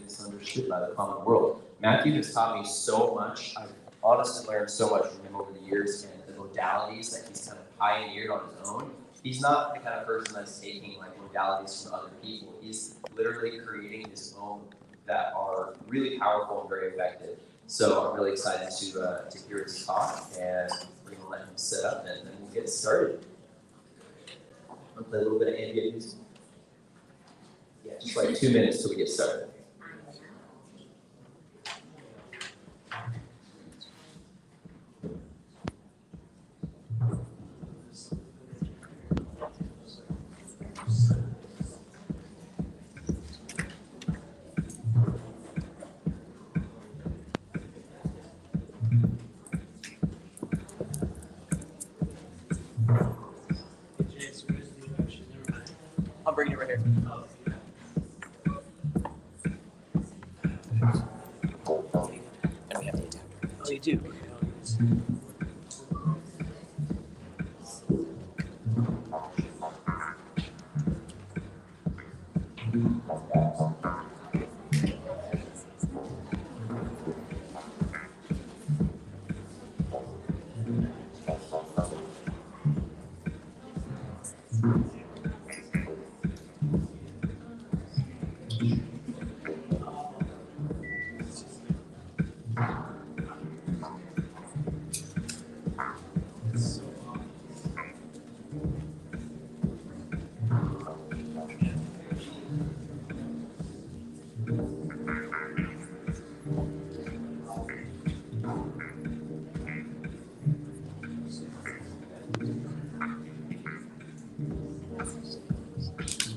misunderstood by the common world. Matthew has taught me so much. I've honestly learned so much from him over the years and the modalities that he's kind of pioneered on his own. He's not the kind of person that's taking like modalities from other people. He's literally creating his own that are really powerful and very effective. So I'm really excited to hear his talk, and we're going to let him set up and then we'll get started. I'm going to play a little bit of ambient music. Yeah, just like 2 minutes till we get started. I'll bring it right here. And we have the adapter. Oh, you do?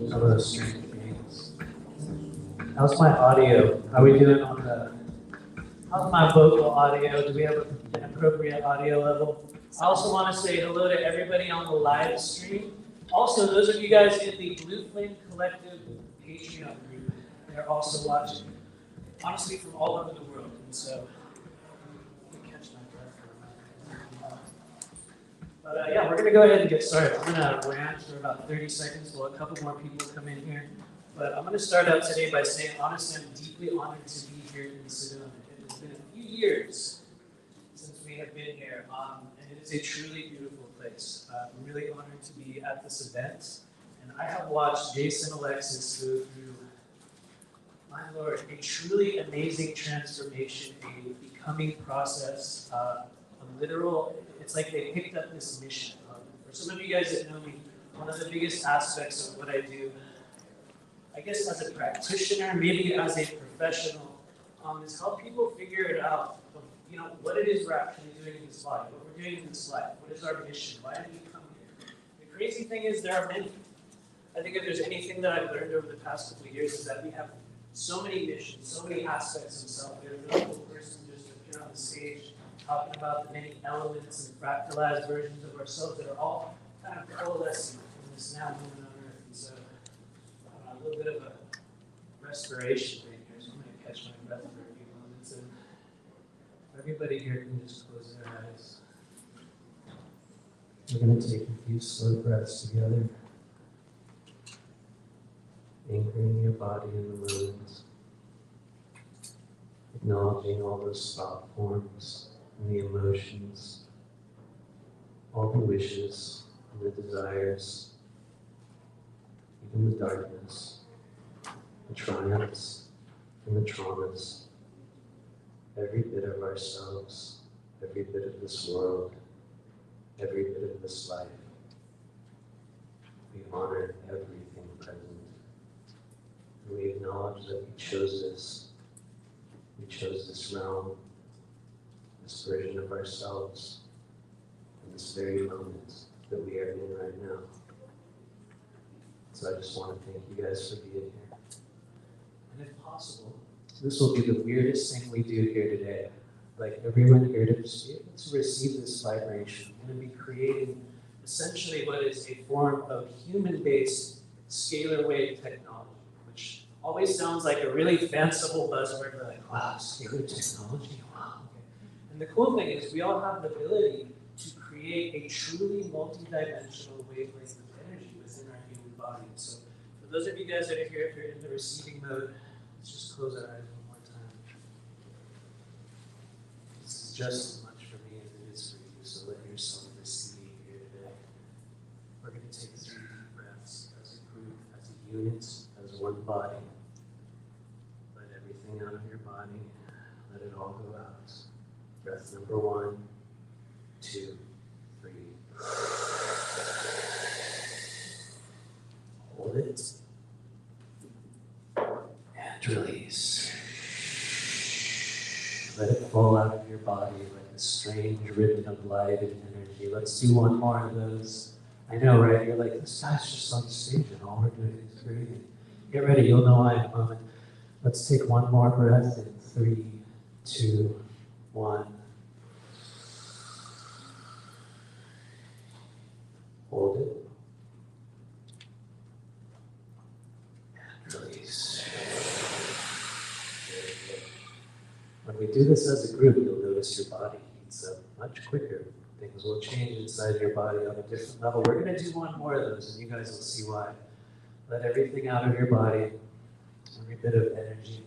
Hello, strange beings. How's my audio? How are we doing on how's my vocal audio? Do we have an appropriate audio level? I also want to say hello to everybody on the live stream. Also, those of you guys in the Blue Flame Collective Patreon group, they're also watching, honestly, from all over the world. And so, let me catch my breath for a moment. But yeah, we're going to go ahead and get started. I'm going to rant for about 30 seconds while a couple more people come in here. But I'm going to start out today by saying, honestly, I'm deeply honored to be here in Sedona. It has been a few years since we have been here, and it is a truly beautiful place. I'm really honored to be at this event. And I have watched Jason Alexis go through, my Lord, a truly amazing transformation, a becoming process, a literal, it's like they picked up this mission. For some of you guys that know me, one of the biggest aspects of what I do, I guess as a practitioner, maybe as a professional, is help people figure it out, what it is we're actually doing in this life, what we're doing in this life, what is our mission, why did we come here? The crazy thing is there are many. I think if there's anything that I've learned over the past couple of years is that we have so many missions, so many aspects of self. There's no one person just appear on the stage talking about the many elements and fractalized versions of ourselves that are all kind of coalescing in this now moment on Earth. And so, a little bit of a respiration thing here, so I'm going to catch my breath for a few moments. And everybody here can just close their eyes. We're going to take a few slow breaths together, anchoring your body in the moment, acknowledging all those thought forms and the emotions, all the wishes and the desires, even the darkness, the triumphs and the traumas, every bit of ourselves, every bit of this world, every bit of this life. We honor everything present. And we acknowledge that we chose this. We chose this realm, this version of ourselves, in this very moment that we are in right now. So I just want to thank you guys for being here. And if possible, this will be the weirdest thing we do here today. Like everyone here to just be able to receive this vibration. We're going to be creating essentially what is a form of human-based scalar wave technology, which always sounds like a really fanciful buzzword. We're like, wow, scalar technology, wow. Okay. And the cool thing is we all have the ability to create a truly multi-dimensional wavelength of energy within our human body. So for those of you guys that are here, if you're in the receiving mode, Let's just close our eyes one more time. This is just as much for me as it is for you, so let yourself receive here today. We're going to take 3 deep breaths as a group, as a unit, as one body. Let everything out of your body. Let it all go out. Breath number 1, 2, 3. Hold it. And release. Let it fall out of your body like a strange ribbon of light and energy. Let's do one more of those. I know, right? You're like, this guy's just on stage and all we're doing is breathing. Get ready, you'll know why in a moment. Let's take one more breath in 3, 2, 1. Hold it. And release. When we do this as a group, you'll notice your body heats up much quicker. Things will change inside your body on a different level. We're going to do one more of those, and you guys will see why. Let everything out of your body, every bit of energy,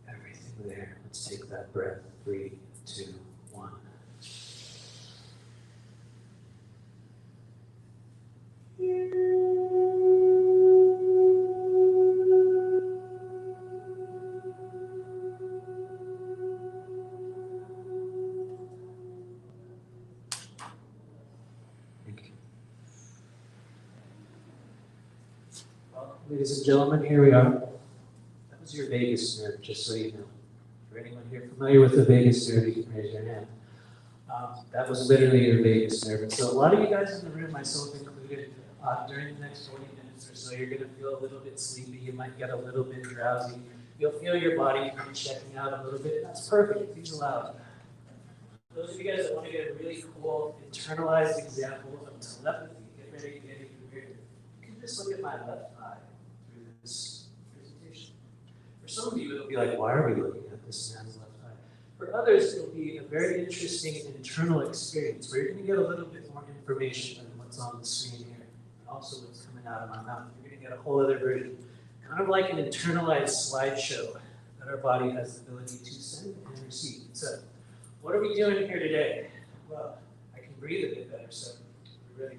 everything there. Let's take that breath. 3, 2, 1. Well, ladies and gentlemen, here we are. That was your vagus nerve, just so you know. For anyone here familiar with the vagus nerve, you can raise your hand. That was literally your vagus nerve. And so a lot of you guys in the room, myself included, during the next 40 minutes or so, you're going to feel a little bit sleepy. You might get a little bit drowsy. You'll feel your body kind of checking out a little bit. That's perfect. Please allow it. Those of you guys that want to get a really cool internalized example of telepathy, get ready to get even weirder. You can just look at my left eye through this presentation. For some of you, it'll be like, why are we looking at this man's left eye? For others, it'll be a very interesting internal experience where you're going to get a little bit more information than what's on the screen here, and also what's coming out of my mouth. You're going to get a whole other version, kind of like an internalized slideshow that our body has the ability to send and receive. So, what are we doing here today? Well, I can breathe a bit better, so we're ready.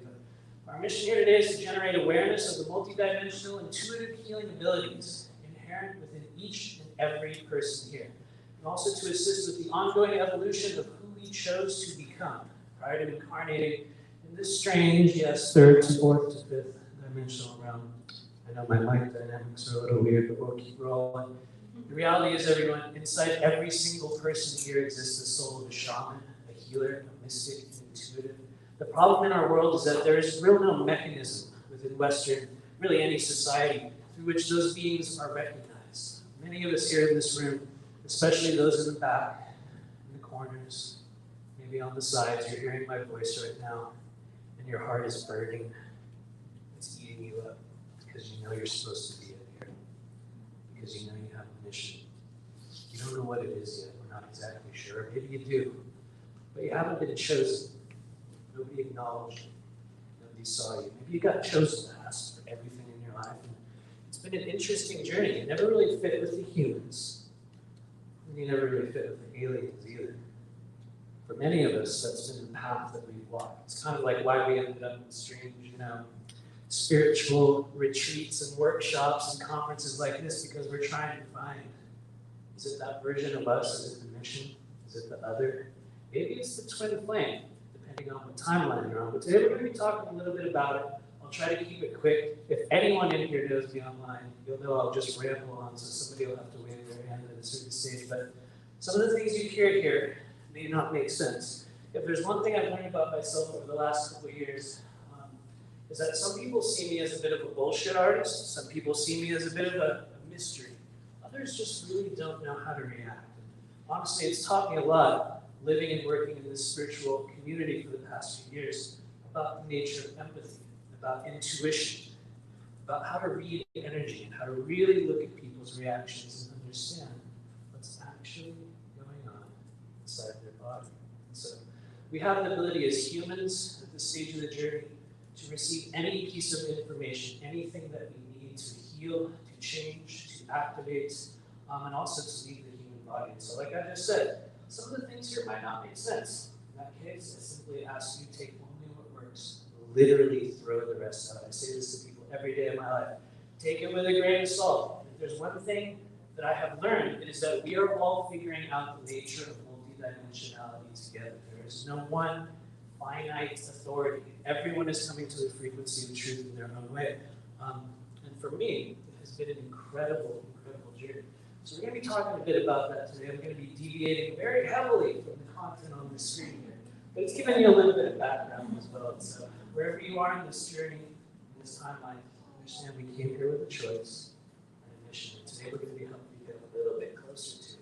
Our mission here today is to generate awareness of the multidimensional intuitive healing abilities inherent within each and every person here, and also to assist with the ongoing evolution of who we chose to become prior to incarnating in this strange, yes, 3rd to 4th to 5th dimensional realm. I know my mic dynamics are a little weird, but we'll keep rolling. The reality is, everyone, inside every single person here exists the soul of a shaman, a healer, a mystic, an intuitive. The problem in our world is that there is really no mechanism within Western, really any society, through which those beings are recognized. Many of us here in this room, especially those in the back, in the corners, maybe on the sides, you're hearing my voice right now, and your heart is burning. It's eating you up because you know you're supposed to be in here, because you know you have a mission. You don't know what it is yet. We're not exactly sure. Maybe you do, but you haven't been chosen. Nobody acknowledged you. Nobody saw you. Maybe you got chosen to ask for everything in your life. And it's been an interesting journey. You never really fit with the humans. And you never really fit with the aliens either. For many of us, that's been the path that we've walked. It's kind of like why we ended up in strange, spiritual retreats and workshops and conferences like this, because we're trying to find, is it that version of us? Is it the mission? Is it the other? Maybe it's the twin flame, depending on what timeline you're on. But today we're going to be talking a little bit about it. I'll try to keep it quick. If anyone in here knows me online, you'll know I'll just ramble on, so somebody will have to wave their hand at a certain stage. But some of the things you hear here may not make sense. If there's one thing I've learned about myself over the last couple of years, is that some people see me as a bit of a bullshit artist. Some people see me as a bit of a mystery. Others just really don't know how to react. Honestly, it's taught me a lot living and working in this spiritual community for the past few years about the nature of empathy, about intuition, about how to read energy and how to really look at people's reactions and understand what's actually going on inside their body. And so we have the ability as humans at this stage of the journey to receive any piece of information, anything that we need to heal, to change, to activate, and also to lead the human body. So like I just said, some of the things here might not make sense. In that case, I simply ask you to take only what works, literally throw the rest out. I say this to people every day of my life. Take it with a grain of salt. If there's one thing that I have learned, it is that we are all figuring out the nature of multidimensionality together. There is no one finite authority. Everyone is coming to the frequency of truth in their own way. And for me, it has been an incredible, incredible journey. So we're going to be talking a bit about that today. I'm going to be deviating very heavily from the content on the screen here. But it's giving you a little bit of background as well. So wherever you are in this journey, in this timeline, understand we came here with a choice and a mission. And today we're going to be helping you get a little bit closer to it.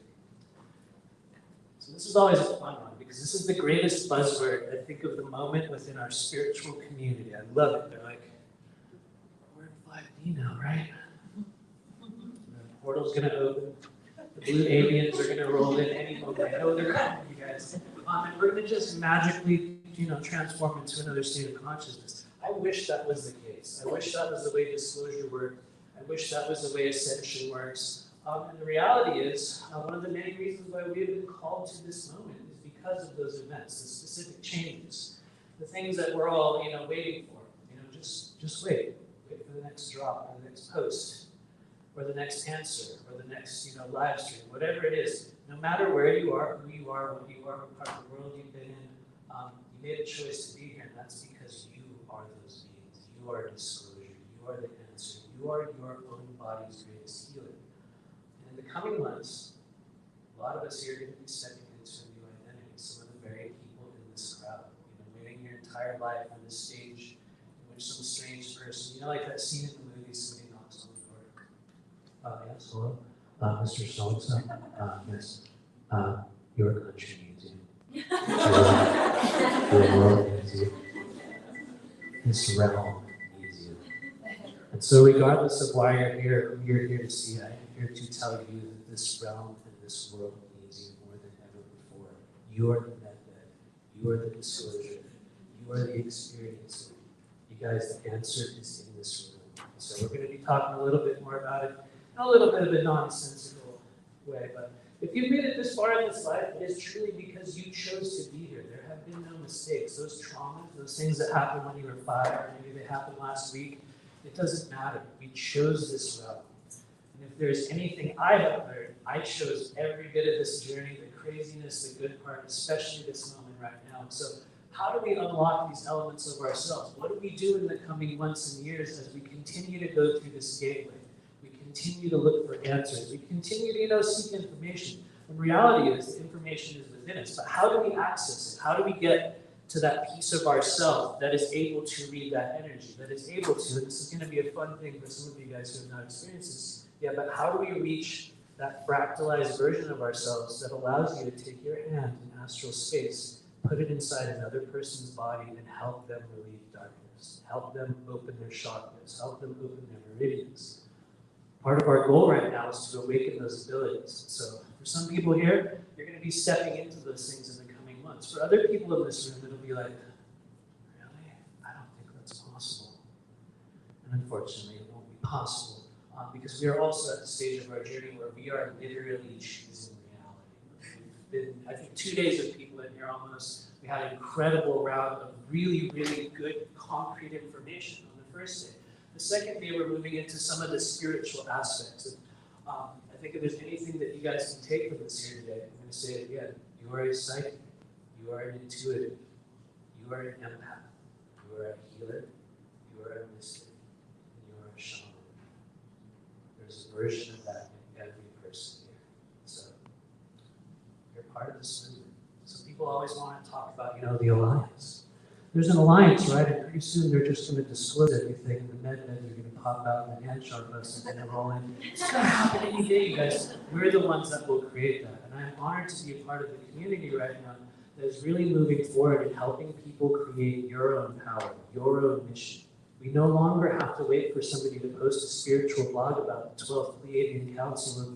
So this is always a fun one because this is the greatest buzzword, I think, of the moment within our spiritual community. I love it. They're like, we're in 5D now, right? The portal's going to open. The blue aliens are going to roll in any moment. I know they're coming, you guys. And we're going to just magically, transform into another state of consciousness. I wish that was the case. I wish that was the way disclosure worked. I wish that was the way ascension works. And the reality is, one of the many reasons why we have been called to this moment is because of those events, the specific changes, the things that we're all, waiting for. Just wait. Wait for the next drop, or the next post, or the next answer, or the next, live stream, whatever it is. No matter where you are, who you are, what you are, what part of the world you've been in, you made a choice to be here, and that's because you are those beings. You are disclosure. You are the answer. You are your own body's greatest healer. And in the coming months, a lot of us here are going to be stepping into a new identity. Some of the very people in this crowd, waiting your entire life on this stage in which some strange person, like that scene in the movie, somebody knocks on the door. Yes, hello, Mr. So-and-so. Yes, your country needs you. Your world needs you. This realm needs you. And so regardless of why you're here, who you're here to see, I am here to tell you that this realm and this world needs you more than ever before. You are the medbed. You are the disclosure. You are the experience. You guys, the answer is in this room. So we're going to be talking a little bit more about it in a little bit of a nonsensical way. But if you've made it this far in this life, it is truly because you chose to be here. There have been no mistakes. Those traumas, those things that happened when you were 5, or maybe they happened last week, it doesn't matter. We chose this route. And if there's anything I have learned, I chose every bit of this journey, the craziness, the good part, especially this moment right now. So how do we unlock these elements of ourselves? What do we do in the coming months and years as we continue to go through this gateway? We continue to look for answers. We continue to seek information. The reality is the information is within us, but how do we access it? How do we get to that piece of ourselves that is able to read that energy, that is able to, and this is going to be a fun thing for some of you guys who have not experienced this yet, but how do we reach that fractalized version of ourselves that allows you to take your hand in astral space, put it inside another person's body, and help them relieve darkness, help them open their chakras, help them open their meridians. Part of our goal right now is to awaken those abilities. So for some people here, you're going to be stepping into those things in the coming months. For other people in this room, it'll be like, really? I don't think that's possible. And unfortunately, it won't be possible because we are also at the stage of our journey where we are literally choosing reality. We've been, I think, 2 days of people in here almost. We had an incredible round of really, really good concrete information on the first day. The second day, we're moving into some of the spiritual aspects. And, I think if there's anything that you guys can take from this here today, I'm going to say it again. You are a psychic. You are an intuitive. You are an empath. You are a healer. You are a mystic. And you are a shaman. There's a version of that in every person here. So you're part of this movement. Some people always want to talk about, the alliance. There's an alliance, right? And pretty soon they're just going to disclose everything, and the med are going to pop out, and the hand chakras are going to roll in. It's going to happen any day, you guys. We're the ones that will create that. And I'm honored to be a part of the community right now that is really moving forward and helping people create your own power, your own mission. We no longer have to wait for somebody to post a spiritual blog about the 12th Pleiadian Council of,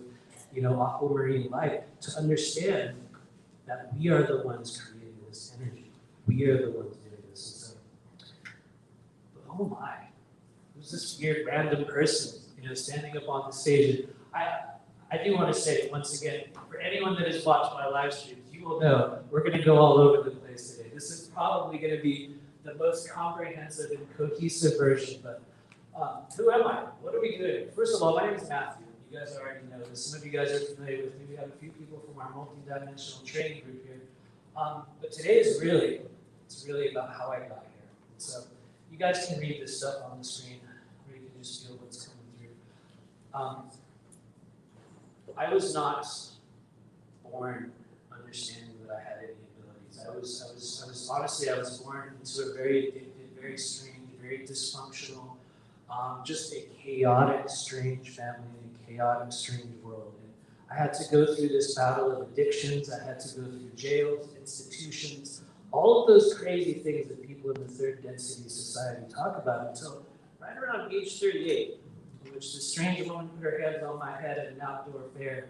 aquamarine light to understand that we are the ones creating this energy. We are the ones doing this. But oh my, who's this weird random person, standing up on the stage? And I do want to say once again, for anyone that has watched my live streams, you will know we're going to go all over the place today. This is probably going to be the most comprehensive and cohesive version, but who am I? What are we doing? First of all, my name is Matthew. You guys already know this. Some of you guys are familiar with me. We have a few people from our multi-dimensional training group here. But today is really about how I got here. So you guys can read this stuff on the screen, or you can just feel what's coming through. I was not born understanding that I had any abilities. I was honestly, I was born into a very addicted, very strange, very dysfunctional, just a chaotic, strange family in a chaotic, strange world. And I had to go through this battle of addictions. I had to go through jails, institutions, all of those crazy things that people in the third density society talk about until right around age 38. In which this strange woman put her hands on my head at an outdoor fair,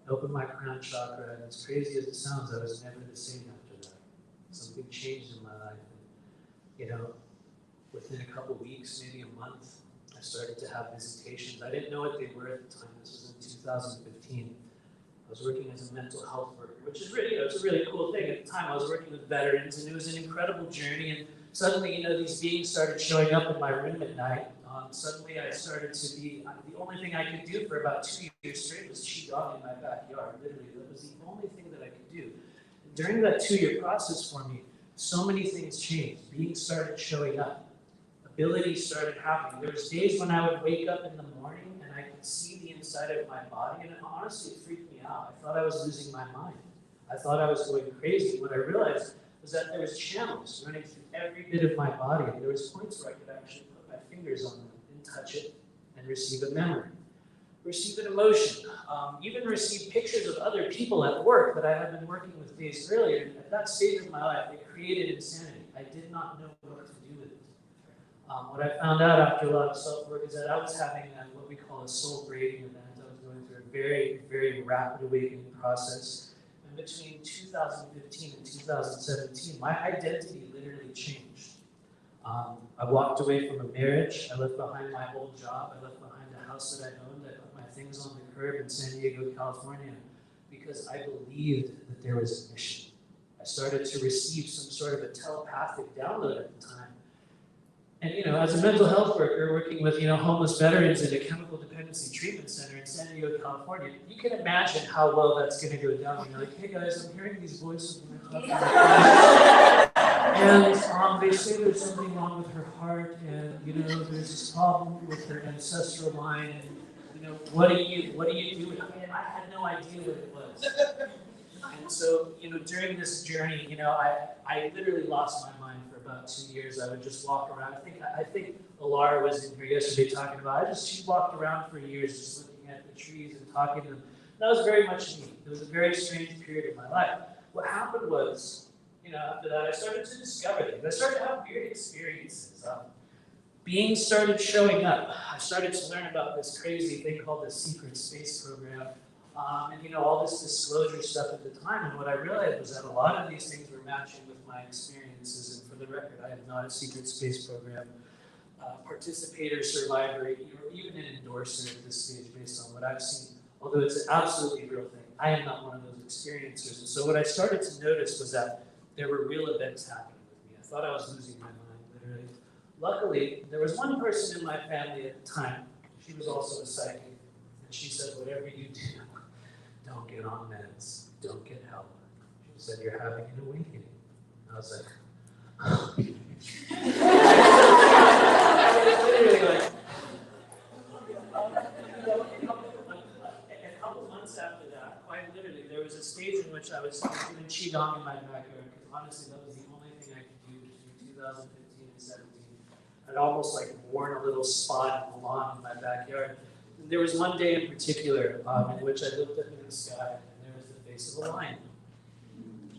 opened my crown chakra, and as crazy as it sounds, I was never the same after that. Something changed in my life. And, within a couple weeks, maybe a month, I started to have visitations. I didn't know what they were at the time. This was in 2015. I was working as a mental health worker, which is really, it's a really cool thing. At the time, I was working with veterans, and it was an incredible journey. And suddenly, these beings started showing up in my room at night. Suddenly I started to be, the only thing I could do for about 2 years straight was qigong in my backyard, literally. That was the only thing that I could do. And during that 2-year process for me, so many things changed. Beings started showing up. Abilities started happening. There was days when I would wake up in the morning and I could see the inside of my body, and honestly, it freaked me out. I thought I was losing my mind. I thought I was going crazy. What I realized was that there was channels running through every bit of my body, and there was points where I could actually put my fingers on them and touch it and receive a memory, receive an emotion, even receive pictures of other people at work that I had been working with days earlier. And at that stage of my life, it created insanity. I did not know what to do with it. What I found out after a lot of self-work is that I was having what we call a soul braiding event. I was going through a very, very rapid awakening process. And between 2015 and 2017, my identity literally changed. I walked away from a marriage. I left behind my old job. I left behind the house that I owned. I put my things on the curb in San Diego, California, because I believed that there was a mission. I started to receive some sort of a telepathic download at the time. And as a mental health worker working with homeless veterans in a chemical dependency treatment center in San Diego, California, you can imagine how well that's going to go down. You're like, hey guys, I'm hearing these voices when they're talking about and they say there's something wrong with her heart, and there's this problem with her ancestral line, and what do you do? And I had no idea what it was. And so, during this journey, I literally lost my mind for about 2 years. I would just walk around. I think Alara was in here yesterday talking about. She walked around for years, just looking at the trees and talking to them. That was very much me. It was a very strange period of my life. What happened was, after that, I started to discover things. I started to have weird experiences. Beings started showing up. I started to learn about this crazy thing called the secret space program. And all this disclosure stuff at the time. And what I realized was that a lot of these things were matching with my experiences. And for the record, I am not a secret space program participator, survivor, or even an endorser at this stage based on what I've seen. Although it's an absolutely real thing, I am not one of those experiencers. And so what I started to notice was that there were real events happening with me. I thought I was losing my mind, literally. Luckily, there was one person in my family at the time. She was also a psychic. And she said, whatever you do, don't get on meds, don't get help. She said, you're having an awakening. And I was like, oh. Literally like, a couple months after that, quite literally, there was a stage in which I was doing qigong in my backyard, because honestly, that was the only thing I could do between 2015 and 17. I'd almost like worn a little spot in the lawn in my backyard. And there was one day in particular in which I looked up in the sky, and there was the face of a lion,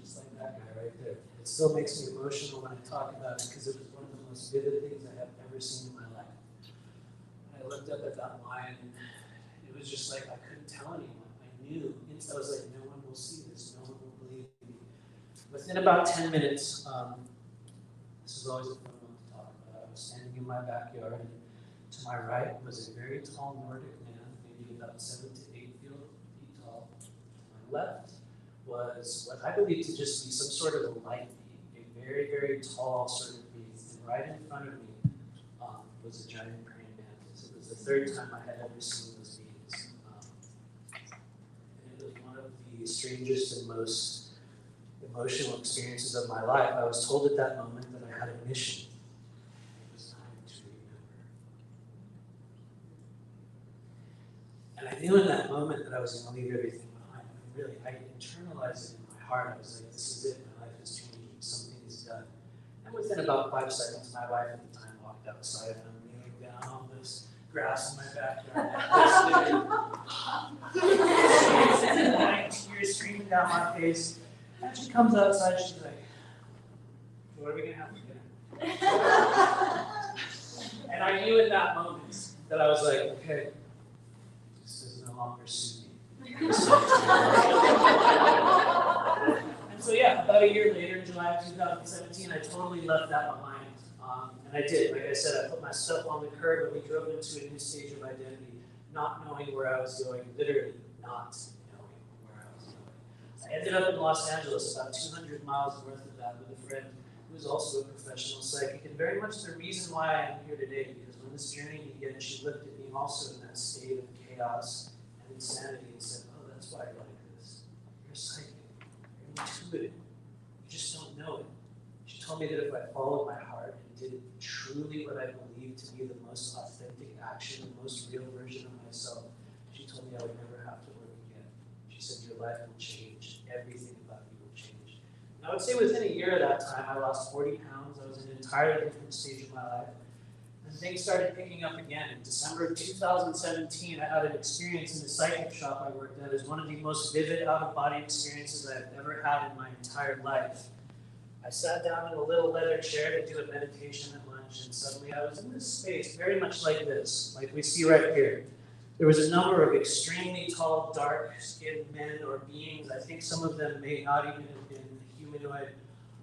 just like that guy right there. It still makes me emotional when I talk about it, because it was one of the most vivid things I have ever seen in my life. And I looked up at that lion, and it was just like I couldn't tell anyone. I knew. I was like, no one will see this. No one will believe me. Within about 10 minutes, this is always a fun one to talk about. I was standing in my backyard, and to my right was a very tall Nordic man, maybe about 7 to left was what I believe to just be some sort of a light being, a very, very tall sort of being. And right in front of me was a giant praying mantis. It was the third time I had ever seen those beings. And it was one of the strangest and most emotional experiences of my life. I was told at that moment that I had a mission. It was time to remember. And I knew in that moment that I was going to leave everything behind. I mean, really, I internalized it in my heart. I was like, this is it. My life is changing. Something is done. And within about 5 seconds, my wife at the time walked outside, and I'm kneeling down on this grass in my backyard. Tears streaming down my face. And she comes outside, she's like, what are we going to have for dinner? And I knew in that moment that I was like, okay, this is no longer suit me. And so yeah, about a year later, in July of 2017, I totally left that behind. And I did, like I said, I put my stuff on the curb and we drove into a new stage of identity, not knowing where I was going, literally not knowing where I was going. I ended up in Los Angeles, about 200 miles north of that, with a friend who is also a professional psychic, and very much the reason why I'm here today, because when this journey began, she looked at me also in that state of chaos and insanity and said, oh, that's why you're like this. You're a psychic. You're intuitive. You just don't know it. She told me that if I followed my heart and did truly what I believed to be the most authentic action, the most real version of myself, she told me I would never have to work again. She said, your life will change. Everything about you will change. And I would say within a year of that time, I lost 40 pounds. I was in an entirely different stage of my life. And things started picking up again. In December of 2017, I had an experience in the psychic shop I worked at. It was one of the most vivid out-of-body experiences I've ever had in my entire life. I sat down in a little leather chair to do a meditation at lunch, and suddenly I was in this space, very much like this, like we see right here. There was a number of extremely tall, dark-skinned men or beings. I think some of them may not even have been humanoid,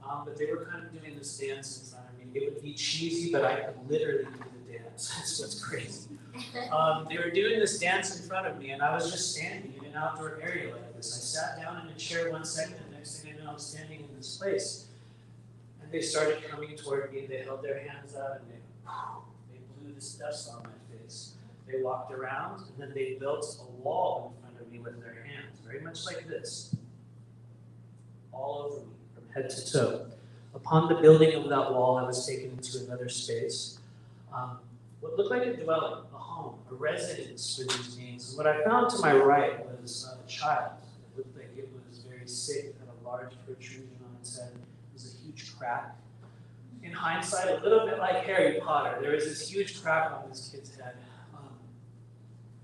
but they were kind of doing this dance in front of me. It would be cheesy, but I could literally do the dance. That's what's crazy. They were doing this dance in front of me, and I was just standing in an outdoor area like this. I sat down in a chair 1 second, and next thing I know, I'm standing in this place. And they started coming toward me. They held their hands out, and they blew this dust on my face. They walked around, and then they built a wall in front of me with their hands, very much like this, all over me, from head to toe. Upon the building of that wall, I was taken into another space. What looked like a dwelling, a home, a residence for these beings. And what I found to my right was a child. It looked like it was very sick, it had a large protrusion on its head. It was a huge crack. In hindsight, a little bit like Harry Potter, there was this huge crack on this kid's head.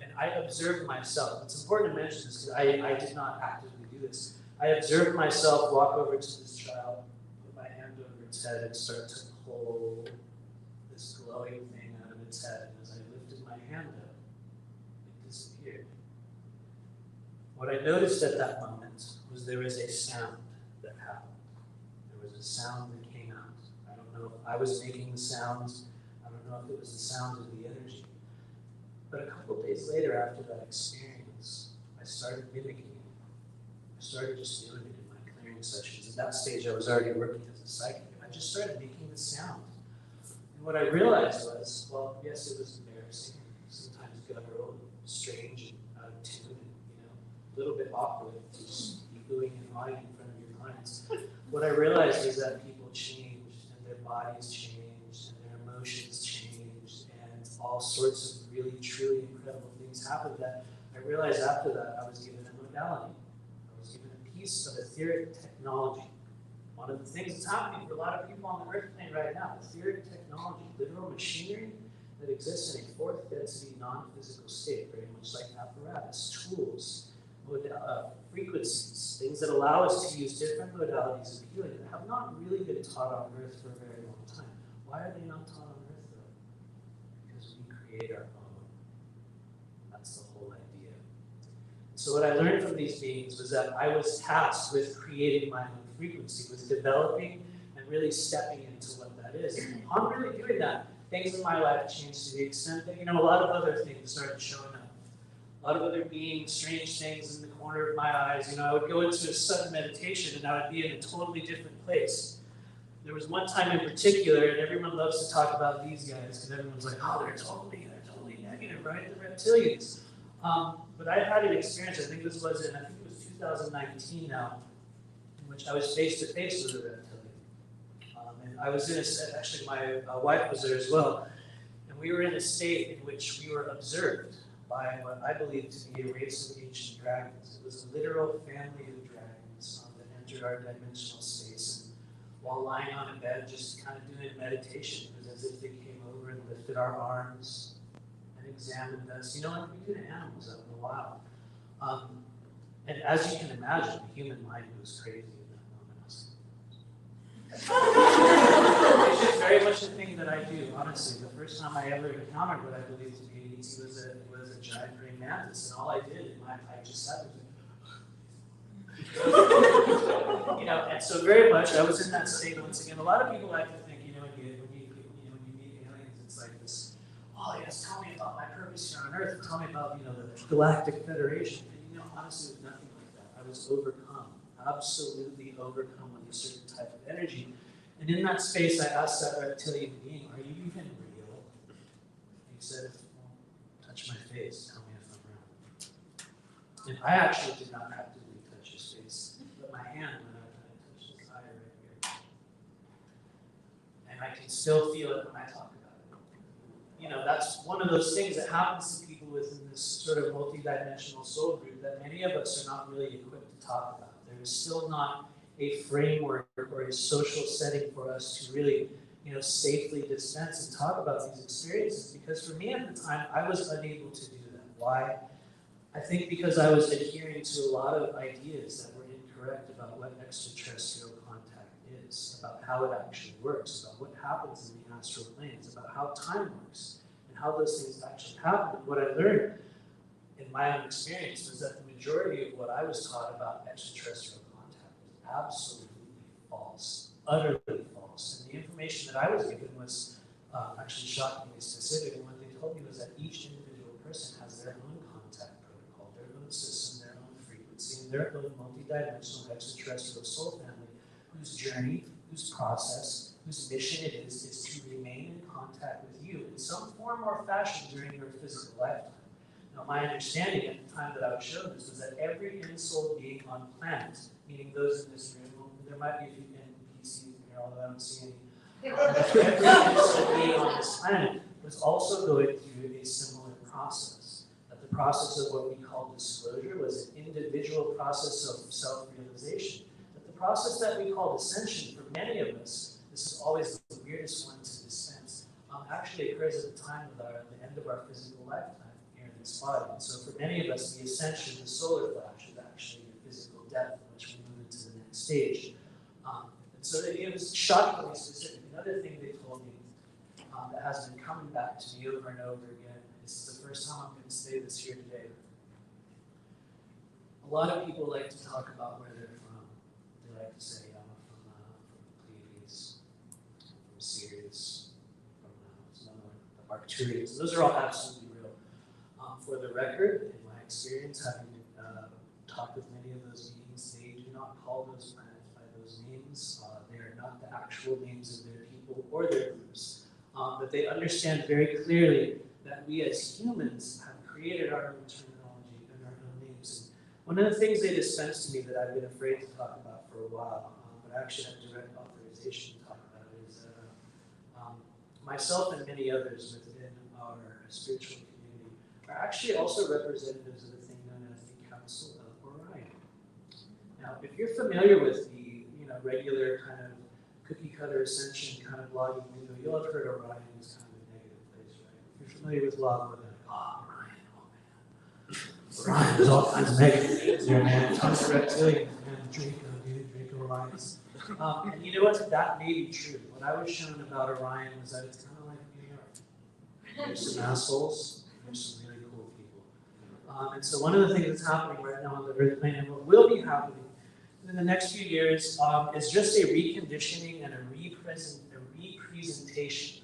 And I observed myself. It's important to mention this because I did not actively do this. I observed myself walk over to this child, put my hand over its head, and start to pull this glowing thing out of its head. And as I lifted my hand up, it disappeared. What I noticed at that moment was there was a sound that happened. There was a sound that came out. I don't know if I was making the sounds. I don't know if it was the sound of the energy. But a couple days later, after that experience, I started mimicking it. I started just doing it in my clearing sessions. At that stage, I was already working as a psychic, and I just started making the sound. And what I realized was, well, yes, it was embarrassing, sometimes guttural, strange, and out of tune, and a little bit awkward to just be doing and lying in front of your clients. What I realized is that people changed, and their bodies changed, and their emotions changed, and all sorts of really, truly incredible things happened that I realized after that I was given a modality. I was given a piece of etheric technology. One of the things that's happening for a lot of people on the earth plane right now, etheric technology, literal machinery that exists in a fourth density non-physical state, very much like apparatus, tools, frequencies, things that allow us to use different modalities of healing that have not really been taught on earth for a very long time. Why are they not taught on earth though? Because we create our own. That's the whole idea. So what I learned from these beings was that I was tasked with creating my own frequency, with developing and really stepping into what that is. And upon really doing that, things in my life changed to the extent that, a lot of other things started showing up. a lot of other beings, strange things in the corner of my eyes. You know, I would go into a sudden meditation and I would be in a totally different place. There was one time in particular, and everyone loves to talk about these guys because everyone's like, oh, they're totally negative, right? The reptilians. But I had an experience, I think it was 2019 now, in which I was face to face with a reptilian. And I was in a, actually my wife was there as well, and we were in a state in which we were observed by what I believe to be a race of ancient dragons. It was a literal family of dragons that entered our dimensional space. And while lying on a bed, just kind of doing a meditation, it was as if they came over and lifted our arms and examined us. You know, like we do to animals out in the wild. And as you can imagine, the human mind goes crazy in that moment. It's just very much the thing that I do, honestly. The first time I ever encountered what I believe to be an ET was a giant praying mantis, and all I did, I just sat there. You know, and so very much I was in that state once again. A lot of people like to think, you know, when you meet aliens, it's like this, oh yes, tell me about my purpose here on Earth, tell me about, you know, the Galactic Federation. And, you know, honestly, it was nothing like that. I was overcome, absolutely overcome with a certain type of energy. And in that space, I asked that reptilian being, are you even real? He said, well, touch my face, tell me if I'm real. And I actually did not actively touch his face, but my hand went out and I touched his eye right here. And I can still feel it when I talk about it. You know, that's one of those things that happens to people within this sort of multidimensional soul group that many of us are not really equipped to talk about. There is still not a framework or a social setting for us to really, you know, safely dispense and talk about these experiences. Because for me at the time, I was unable to do that. Why? I think because I was adhering to a lot of ideas that were incorrect about what extraterrestrial contact is, about how it actually works, about what happens in the astral planes, about how time works, and how those things actually happen. And what I learned in my own experience was that the majority of what I was taught about extraterrestrial contact was absolutely false, utterly false. And the information that I was given was actually shockingly specific. And what they told me was that each individual person has their own contact protocol, their own system, their own frequency, and their own multidimensional extraterrestrial soul family, whose journey, whose process, whose mission it is to remain in contact with you in some form or fashion during your physical lifetime. Now, my understanding at the time that I was shown this was that every in-soul being on planet, meaning those in this room, there might be a few NPCs in here, although I don't see any. Every in-soul being on this planet was also going through a similar process. That the process of what we call disclosure was an individual process of self-realization. That the process that we call ascension, for many of us, this is always the weirdest one to dispense, actually occurs at the time of the end of our physical lifetime. Body. And so for many of us, the ascension, the solar flash, is actually your physical death, in which we move into the next stage. And so it was shockingly specific. Another thing they told me that has been coming back to me over and over again, this is the first time I'm going to say this here today. A lot of people like to talk about where they're from. They like to say, I'm from Pleiades, from Sirius, from the Arcturians. Those are all absolutely real. For the record, in my experience, having talked with many of those beings, they do not call those planets by those names. They are not the actual names of their people or their groups. But they understand very clearly that we as humans have created our own terminology and our own names. And one of the things they dispense to me that I've been afraid to talk about for a while, but I actually have direct authorization to talk about it, is myself and many others within our spiritual community are actually also representatives of the thing known as the Council of Orion. Now, if you're familiar with the regular kind of cookie cutter ascension kind of blogging window, you'll have heard Orion is kind of a negative place, right? If you're familiar with blog, Orion, oh man. Orion, there's all kinds of negative things there, man. Tons of reptilians, man. Draco Orions. And you know what? That may be true. What I was shown about Orion was that it's kind of like New York. There's some assholes, there's some really cool people. And so one of the things that's happening right now on the Earth plane, and what will be happening in the next few years, is just a reconditioning and a representation,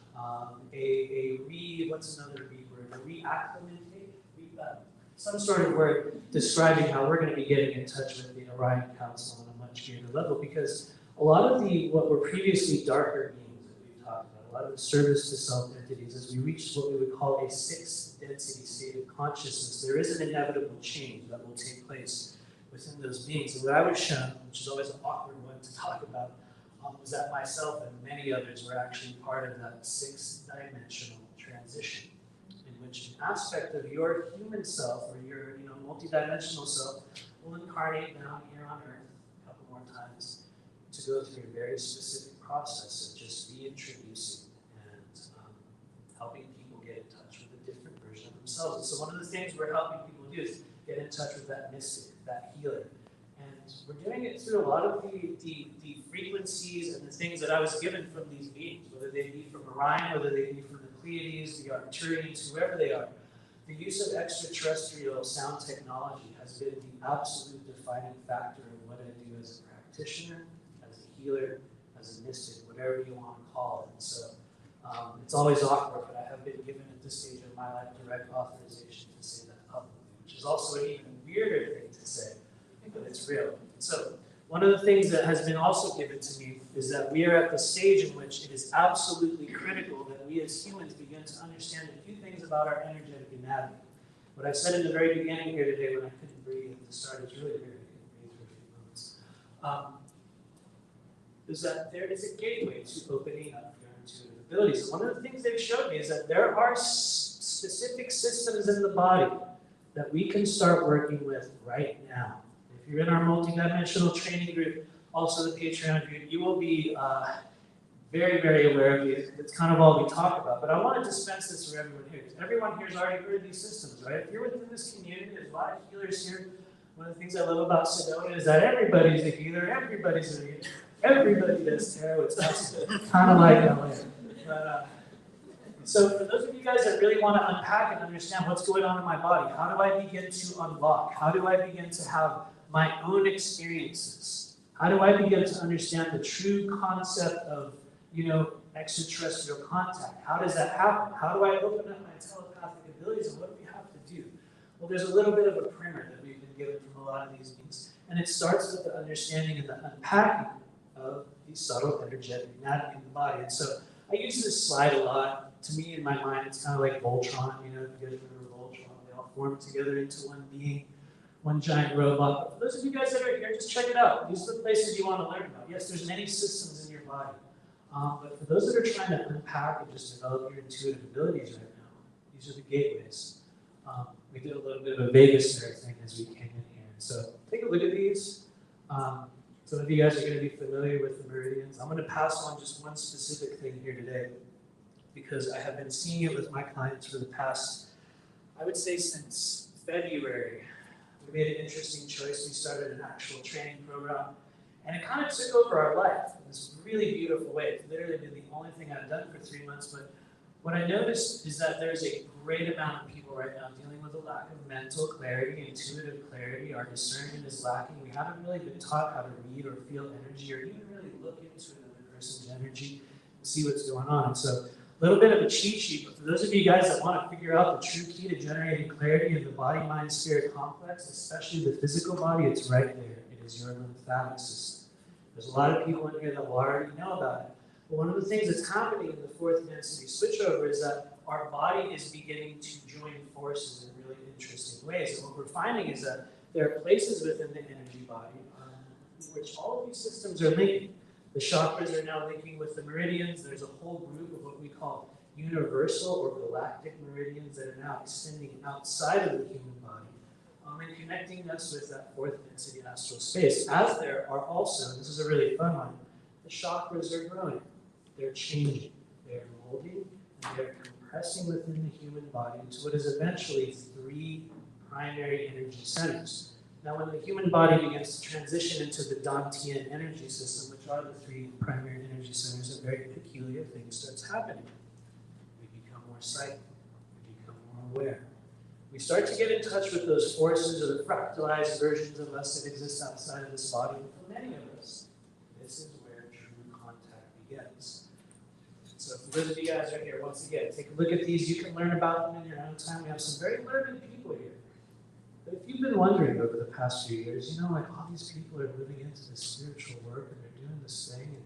what's another re word? A reacclimatation? some sort of word describing how we're going to be getting in touch with the Orion Council on a much greater level, because a lot of what were previously darker beings that we've talked about, a lot of the service to self entities, as we reach what we would call a sixth density state of consciousness, there is an inevitable change that will take place within those beings. And what I was shown, which is always an awkward one to talk about, was that myself and many others were actually part of that sixth dimensional transition, in which an aspect of your human self or your multidimensional self will incarnate down here on Earth a couple more times to go through a very specific process of just reintroducing and helping people get in touch with a different version of themselves. And so one of the things we're helping people do is get in touch with that mystic, that healer. And we're doing it through a lot of the frequencies and the things that I was given from these beings, whether they be from Orion, whether they be from the Pleiades, the Arcturians, whoever they are. The use of extraterrestrial sound technology has been the absolute defining factor of what I do as a practitioner, as a healer, as a mystic, whatever you want to call it. And so it's always awkward, but I have been given at this stage of my life direct authorization to say that publicly, which is also an even weirder thing to say, but it's real. So one of the things that has been also given to me is that we are at the stage in which it is absolutely critical that we as humans begin to understand a few things about our energetic anatomy. What I said in the very beginning here today when I couldn't breathe at the start, it's really weird, I couldn't breathe for a few moments, is that there is a gateway to opening up your intuitive abilities. One of the things they've showed me is that there are specific systems in the body that we can start working with right now. If you're in our multidimensional training group, also the Patreon group, you will be very, very aware of these. It's kind of all we talk about. But I want to dispense this for everyone here, because everyone here has already heard these systems, right? If you're within this community, there's a lot of healers here. One of the things I love about Sedona is that everybody's a healer, everybody's a healer. Everybody does tarot. It's kind of like LA. But, so for those of you guys that really want to unpack and understand what's going on in my body, how do I begin to unlock? How do I begin to have my own experiences? How do I begin to understand the true concept of, extraterrestrial contact? How does that happen? How do I open up my telepathic abilities, and what do we have to do? Well, there's a little bit of a primer that we've been given from a lot of these beings, and it starts with the understanding and the unpacking of the subtle energetic anatomy in the body. And so I use this slide a lot. To me, in my mind, it's kind of like Voltron. If you guys remember Voltron, they all form together into one being, one giant robot. But for those of you guys that are here, just check it out. These are the places you want to learn about. Yes, there's many systems in your body. But for those that are trying to unpack and just develop your intuitive abilities right now, these are the gateways. We did a little bit of a Vegas fair thing as we came in here. So take a look at these. Some of you guys are going to be familiar with the meridians. I'm going to pass on just one specific thing here today, because I have been seeing it with my clients for the past, I would say since February. We made an interesting choice. We started an actual training program, and it kind of took over our life in this really beautiful way. It's literally been the only thing I've done for 3 months, but what I noticed is that there's a great amount of people right now dealing with a lack of mental clarity, intuitive clarity. Our discernment is lacking. We haven't really been taught how to read or feel energy, or even really look into another person's energy and see what's going on. And so a little bit of a cheat sheet, but for those of you guys that want to figure out the true key to generating clarity in the body-mind-spirit complex, especially the physical body, it's right there. It is your lymphatic system. There's a lot of people in here that will already know about it. But one of the things that's happening in the fourth density switchover is that our body is beginning to join forces in really interesting ways. And what we're finding is that there are places within the energy body which all of these systems are linking. The chakras are now linking with the meridians. There's a whole group of what we call universal or galactic meridians that are now extending outside of the human body and connecting us with that fourth density astral space. As there are also, this is a really fun one, the chakras are growing. They're changing. They're molding, and they're compressing within the human body into what is eventually 3 primary energy centers. Now, when the human body begins to transition into the Dantian energy system, which are the 3 primary energy centers, a very peculiar thing starts happening. We become more psychic. We become more aware. We start to get in touch with those forces or the fractalized versions of us that exist outside of this body. And for many of us, this is where true contact begins. So for those of you guys right here, once again, take a look at these. You can learn about them in your own time. We have some very learned people here. But if you've been wondering over the past few years, you know, like all these people are moving into this spiritual work and they're doing this thing, and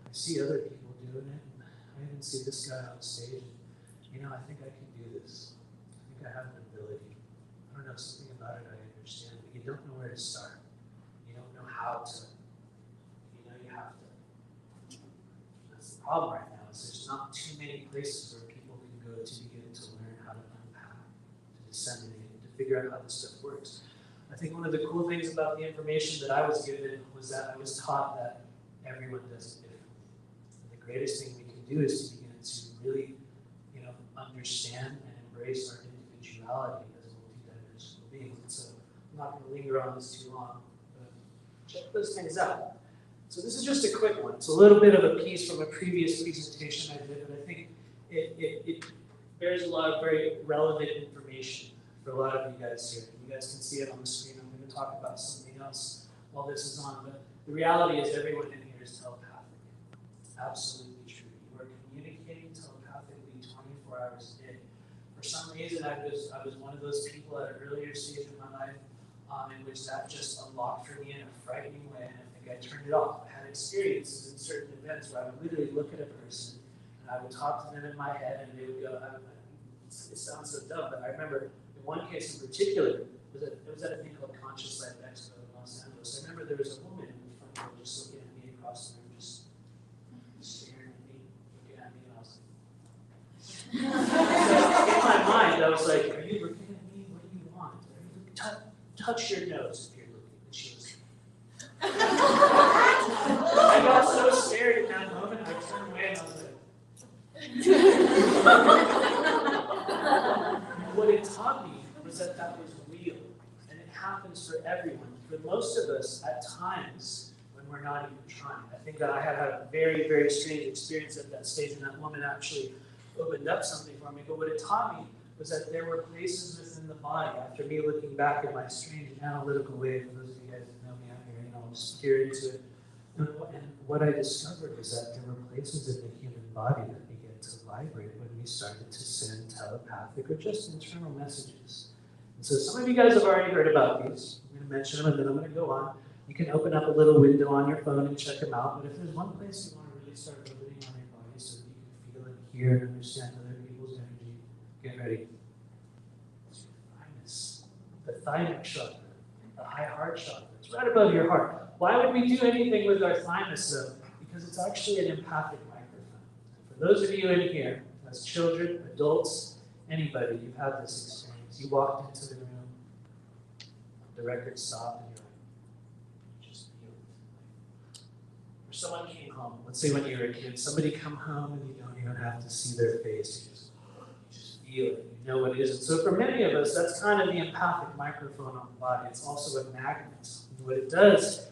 I see other people doing it, and I even see this guy on stage, and you know, I think I can do this. I think I have an ability. I don't know, something about it I understand, but you don't know where to start. You don't know how to. You know, you have to. That's the problem right now, is there's not too many places where people can go to begin to learn how to unpack, to disseminate, to figure out how this stuff works. I think one of the cool things about the information that I was given was that I was taught that everyone does it differently. And the greatest thing we can do is to begin to really, you know, understand and embrace our individuality as multidimensional beings. And so I'm not going to linger on this too long, but check those things out. So this is just a quick one. It's a little bit of a piece from a previous presentation I did, but I think it bears a lot of very relevant information for a lot of you guys here. You guys can see it on the screen. I'm going to talk about something else while this is on, but the reality is everyone in here is telepathic. It's absolutely true. You are communicating telepathically 24 hours a day. For some reason, I was one of those people at an earlier stage of my life in which that just unlocked for me in a frightening way, and I think I turned it off. I had experiences in certain events where I would literally look at a person and I would talk to them in my head, and they would go, it sounds so dumb, but I remember in one case in particular, it was at a thing called Conscious Life Expo in Los Angeles. I remember there was a woman in the front row just looking at me across the room, just staring at me, looking at me, and I was like, in my mind, I was like, are you looking at me? What do you want? Touch your nose if you're looking. And she was I got so scared in that moment, I turned away and I was like, what it taught me was that was real, and it happens for everyone. For most of us, at times, when we're not even trying. I think that I had a very, very strange experience at that stage, and that woman actually opened up something for me. But what it taught me was that there were places within the body, after me looking back in my strange analytical way, for those of you guys that know me out here, you know, I'm just curious into it. And what I discovered was that there were places in the human body that began to vibrate when we started to send telepathic or just internal messages. And so some of you guys have already heard about these. I'm going to mention them and then I'm going to go on. You can open up a little window on your phone and check them out. But if there's one place you want to really start opening on your body so that you can feel and hear and understand other people's energy, get ready. It's your thymus, the thymic chakra, the high heart chakra. It's right above your heart. Why would we do anything with our thymus though? Because it's actually an empathic microphone. And for those of you in here, as children, adults, anybody, you've had this experience. You walked into the room, the record stopped, and you're like, just feel it. Or someone came home. Let's say when you were a kid, somebody come home and you don't even have to see their face. You just feel it. You know what it is. And so for many of us, that's kind of the empathic microphone on the body. It's also a magnet. And what it does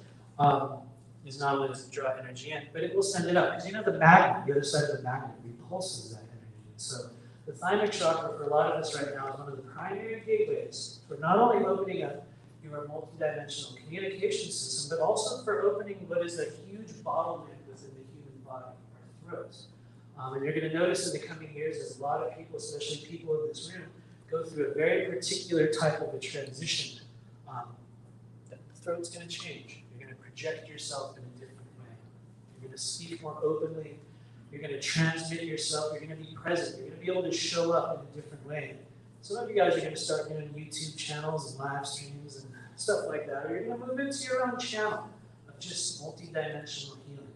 is not only does it draw energy in, but it will send it up. Because you know the magnet, the other side of the magnet, repulses that energy. So the thymic chakra for a lot of us right now is one of the primary gateways for not only opening up your multidimensional communication system, but also for opening what is a huge bottleneck within the human body, our throats. And you're going to notice in the coming years as a lot of people, especially people in this room, go through a very particular type of a transition. The throat's going to change. You're going to project yourself in a different way. You're going to speak more openly. You're going to transmit yourself. You're going to be present. You're going to be able to show up in a different way. Some of you guys are going to start doing YouTube channels and live streams and stuff like that. Or you're going to move into your own channel of just multidimensional healing.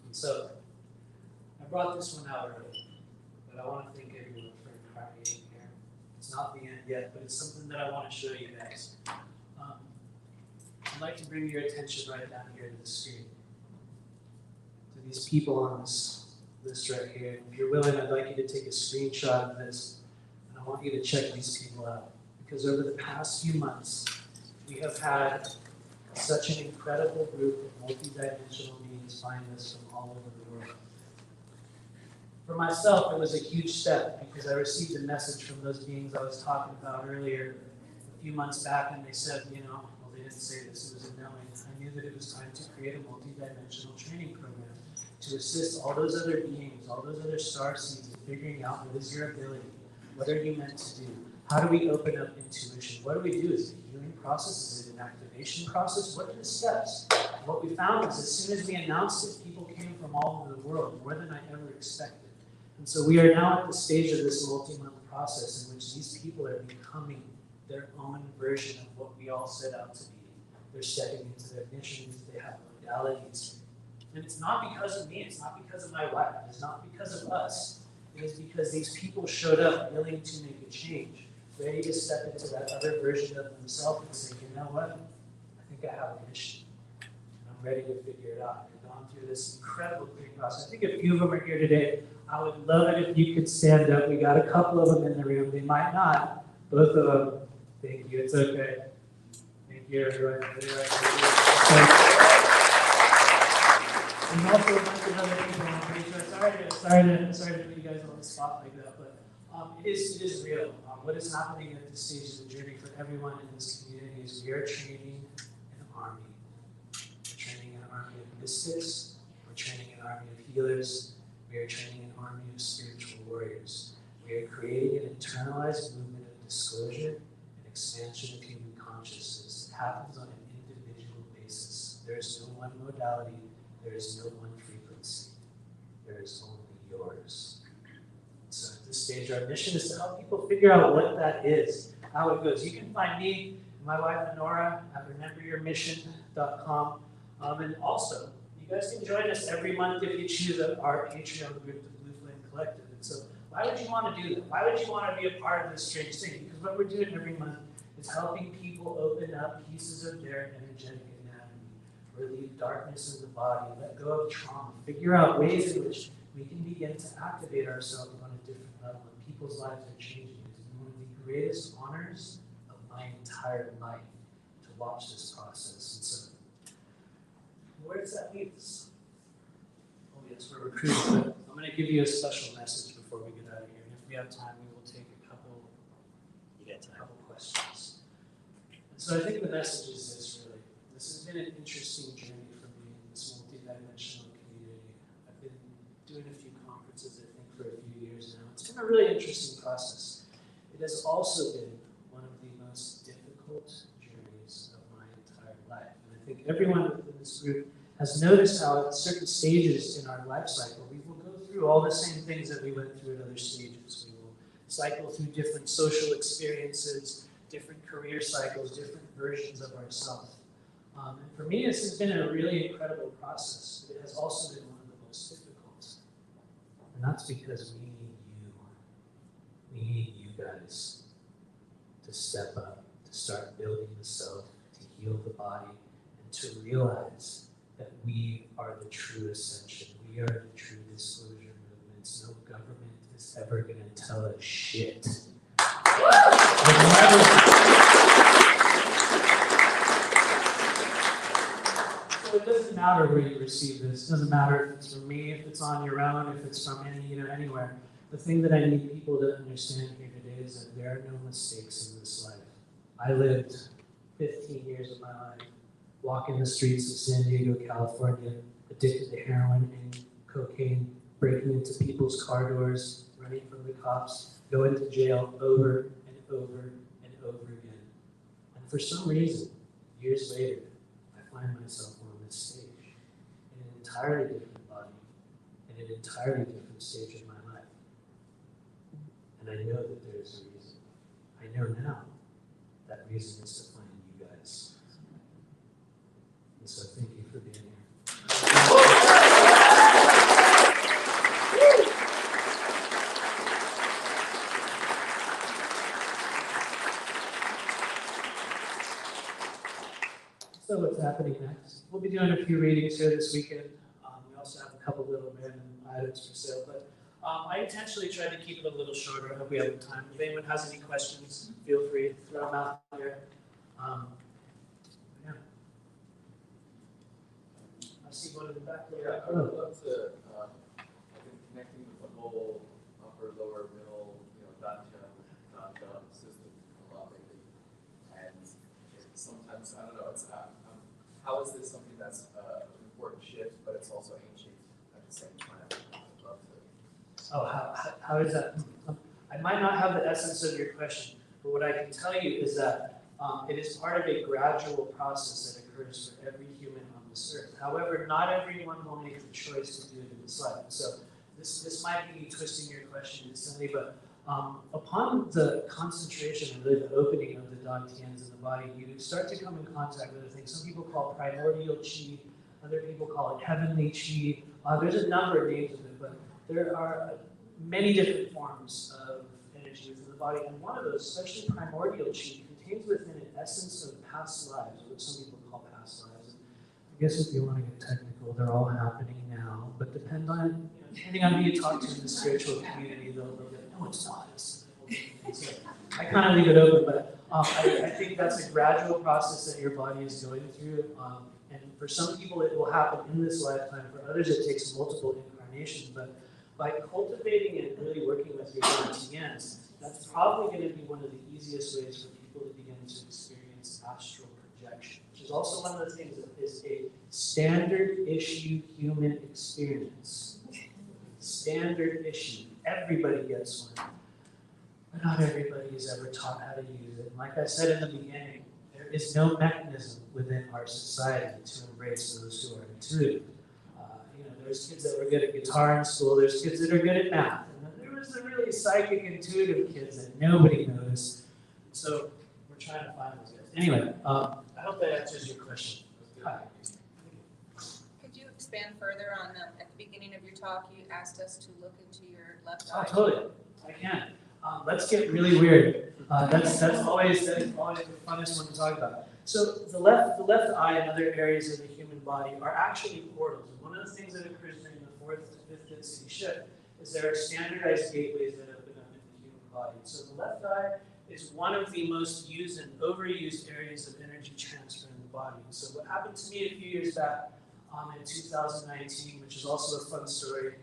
And so I brought this one out early, but I want to thank everyone for creating here. It's not the end yet, but it's something that I want to show you guys. I'd like to bring your attention right down here to the screen. To these people on this list right here. If you're willing, I'd like you to take a screenshot of this, and I want you to check these people out. Because over the past few months, we have had such an incredible group of multidimensional beings find us from all over the world. For myself, it was a huge step because I received a message from those beings I was talking about earlier a few months back, and they said, you know, well, they didn't say this, it was a knowing. I knew that it was time to create a multidimensional training program to assist all those other beings, all those other star seeds in figuring out what is your ability, what are you meant to do, How do we open up intuition? What do we do? Is it a healing process? Is it an activation process? What are the steps? And what we found is as soon as we announced it, people came from all over the world, more than I ever expected. And so we are now at the stage of this multi-month process in which these people are becoming their own version of what we all set out to be. They're stepping into their missions, they have modalities. And it's not because of me, it's not because of my wife, it's not because of us. It is because these people showed up willing to make a change, ready to step into that other version of themselves and say, you know what, I think I have a mission. And I'm ready to figure it out. I've gone through this incredible clearing process. I think a few of them are here today. I would love it if you could stand up. We got a couple of them in the room. They might not. Both of them. Thank you. It's okay. Thank you, everyone. And also a bunch of other people. I'm pretty sure. Sorry to put you guys on the spot like that, but it is real. What is happening at this stage of the journey for everyone in this community is we are training an army. We're training an army of mystics. We're training an army of healers. We are training an army of spiritual warriors. We are creating an internalized movement of disclosure and expansion of human consciousness. It happens on an individual basis. There is no one modality. There is no one frequency. There is only yours. So at this stage, our mission is to help people figure out what that is, how it goes. You can find me and my wife, Nora, at rememberyourmission.com. And also, you guys can join us every month if you choose our Patreon group, the Blue Flame Collective. And so why would you want to do that? Why would you want to be a part of this strange thing? Because what we're doing every month is helping people open up pieces of their energetic anatomy, relieve darkness in the body, let go of trauma, figure out ways in which we can begin to activate ourselves on a different level, and people's lives are changing. It's been one of the greatest honors of my entire life to watch this process. And so, where does that leave us? Oh yes, we're recruiting, but I'm going to give you a special message before we get out of here. And if we have time, we will take a couple questions. And so I think the message is this, really. This has been an interesting journey for me in this multidimensional community. I've been doing a few conferences, I think, for a few years now. It's been a really interesting process. It has also been one of the most difficult journeys of my entire life. And I think everyone within this group has noticed how at certain stages in our life cycle, we will go through all the same things that we went through at other stages. We will cycle through different social experiences, different career cycles, different versions of ourselves. And for me, this has been a really incredible process. It has also been one of the most difficult. And that's because we need you. We need you guys to step up, to start building the self, to heal the body, and to realize that we are the true ascension. We are the true disclosure movements. No government is ever going to tell us shit. So it doesn't matter where you receive this. It doesn't matter if it's from me, if it's on your own, if it's from anywhere. The thing that I need people to understand here today is that there are no mistakes in this life. I lived 15 years of my life walking the streets of San Diego, California, addicted to heroin and cocaine, breaking into people's car doors, running from the cops, going to jail over and over and over again. And for some reason, years later, I find myself on this stage in an entirely different body, in an entirely different stage of my life. And I know that there is a reason. I know now that reason is to find you guys. And so thank you for being here. So what's happening next? We'll be doing a few readings here this weekend. We also have a couple little random items for sale, but I intentionally tried to keep it a little shorter. I hope we have time. If anyone has any questions, feel free to throw them out there. Yeah. I see one in the back there. Yeah, I would love to, I've been connecting with the whole upper, lower, middle, dacha system a lot lately. And sometimes, I don't know, it's, how is this something that's an important shift, but it's also ancient at the same time? I'd love to. Oh, how is that? I might not have the essence of your question. But what I can tell you is that it is part of a gradual process that occurs for every human on this earth. However, not everyone will make the choice to do it in this life. So this might be twisting your question instantly, but upon the concentration and really the opening of the dantians in the body, you start to come in contact with the things some people call primordial chi, other people call it heavenly chi. There's a number of names of it, but there are many different forms of energy within the body, and one of those, especially primordial chi, contains within it essence of past lives, or what some people call past lives. I guess if you want to get technical, they're all happening now, but depending on who you talk to in the spiritual community, they'll go, no, it's not. So I kind of leave it open, but I think that's a gradual process that your body is going through, and for some people it will happen in this lifetime. For others, it takes multiple incarnations. But by cultivating and really working with your dantians, that's probably going to be one of the easiest ways for people to begin to experience astral projection, which is also one of the things that is a standard issue human experience. Standard issue. Everybody gets one. But not everybody is ever taught how to use it. And like I said in the beginning, there is no mechanism within our society to embrace those who are intuitive. There's kids that were good at guitar in school, there's kids that are good at math, and then there was the really psychic, intuitive kids that nobody noticed. So we're trying to find those guys. Anyway, I hope that answers your question. Hi. Could you expand further on, at the beginning of your talk, you asked us to look into your left Oh, eye. totally. I can. Let's get really weird. That's always the funnest one to talk about. So the left eye and other areas of the human body are actually portals. And one of the things that occurs during the 4th to 5th density shift is there are standardized gateways that open up in the human body. So the left eye is one of the most used and overused areas of energy transfer in the body. So what happened to me a few years back in 2019, which is also a fun story,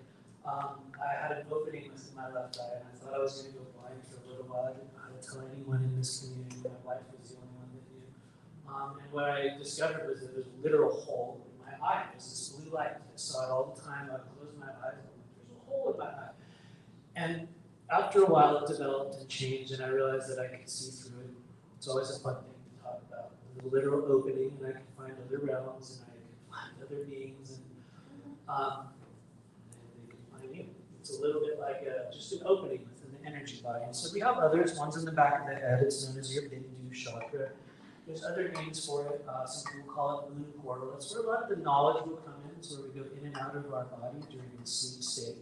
I had an opening within my left eye, and I thought I was going to go blind for a little while. I didn't know how to tell anyone in this community. My wife was the only one that knew. And what I discovered was that there's a literal hole in my eye. There's this blue light. I saw it all the time. I closed my eyes, and there's a hole in my eye. And after a while, it developed and changed, and I realized that I could see through it. It's always a fun thing to talk about. The literal opening, and I could find other realms, and I could find other beings, and they can find you. It's a little bit like just an opening within the energy body. And so we have others. One's in the back of the head. It's known as your Bindu chakra. There's other names for it. Some people call it moon portal. That's where a lot of the knowledge will come in. It's where we go in and out of our body during the sleep state.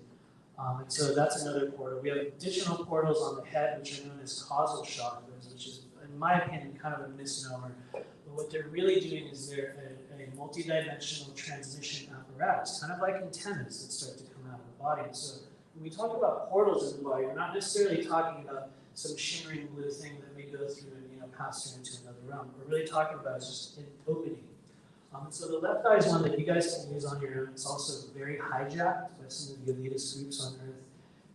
And so that's another portal. We have additional portals on the head, which are known as causal chakras, which is, in my opinion, kind of a misnomer. But what they're really doing is they're a multidimensional transmission apparatus, kind of like antennas that start to come out of the body. So when we talk about portals in the body, we're not necessarily talking about some shimmering blue thing that we go through and pass through into another realm. What we're really talking about is just an opening. So the left eye is one that you guys can use on your own. It's also very hijacked by some of the elitist groups on Earth.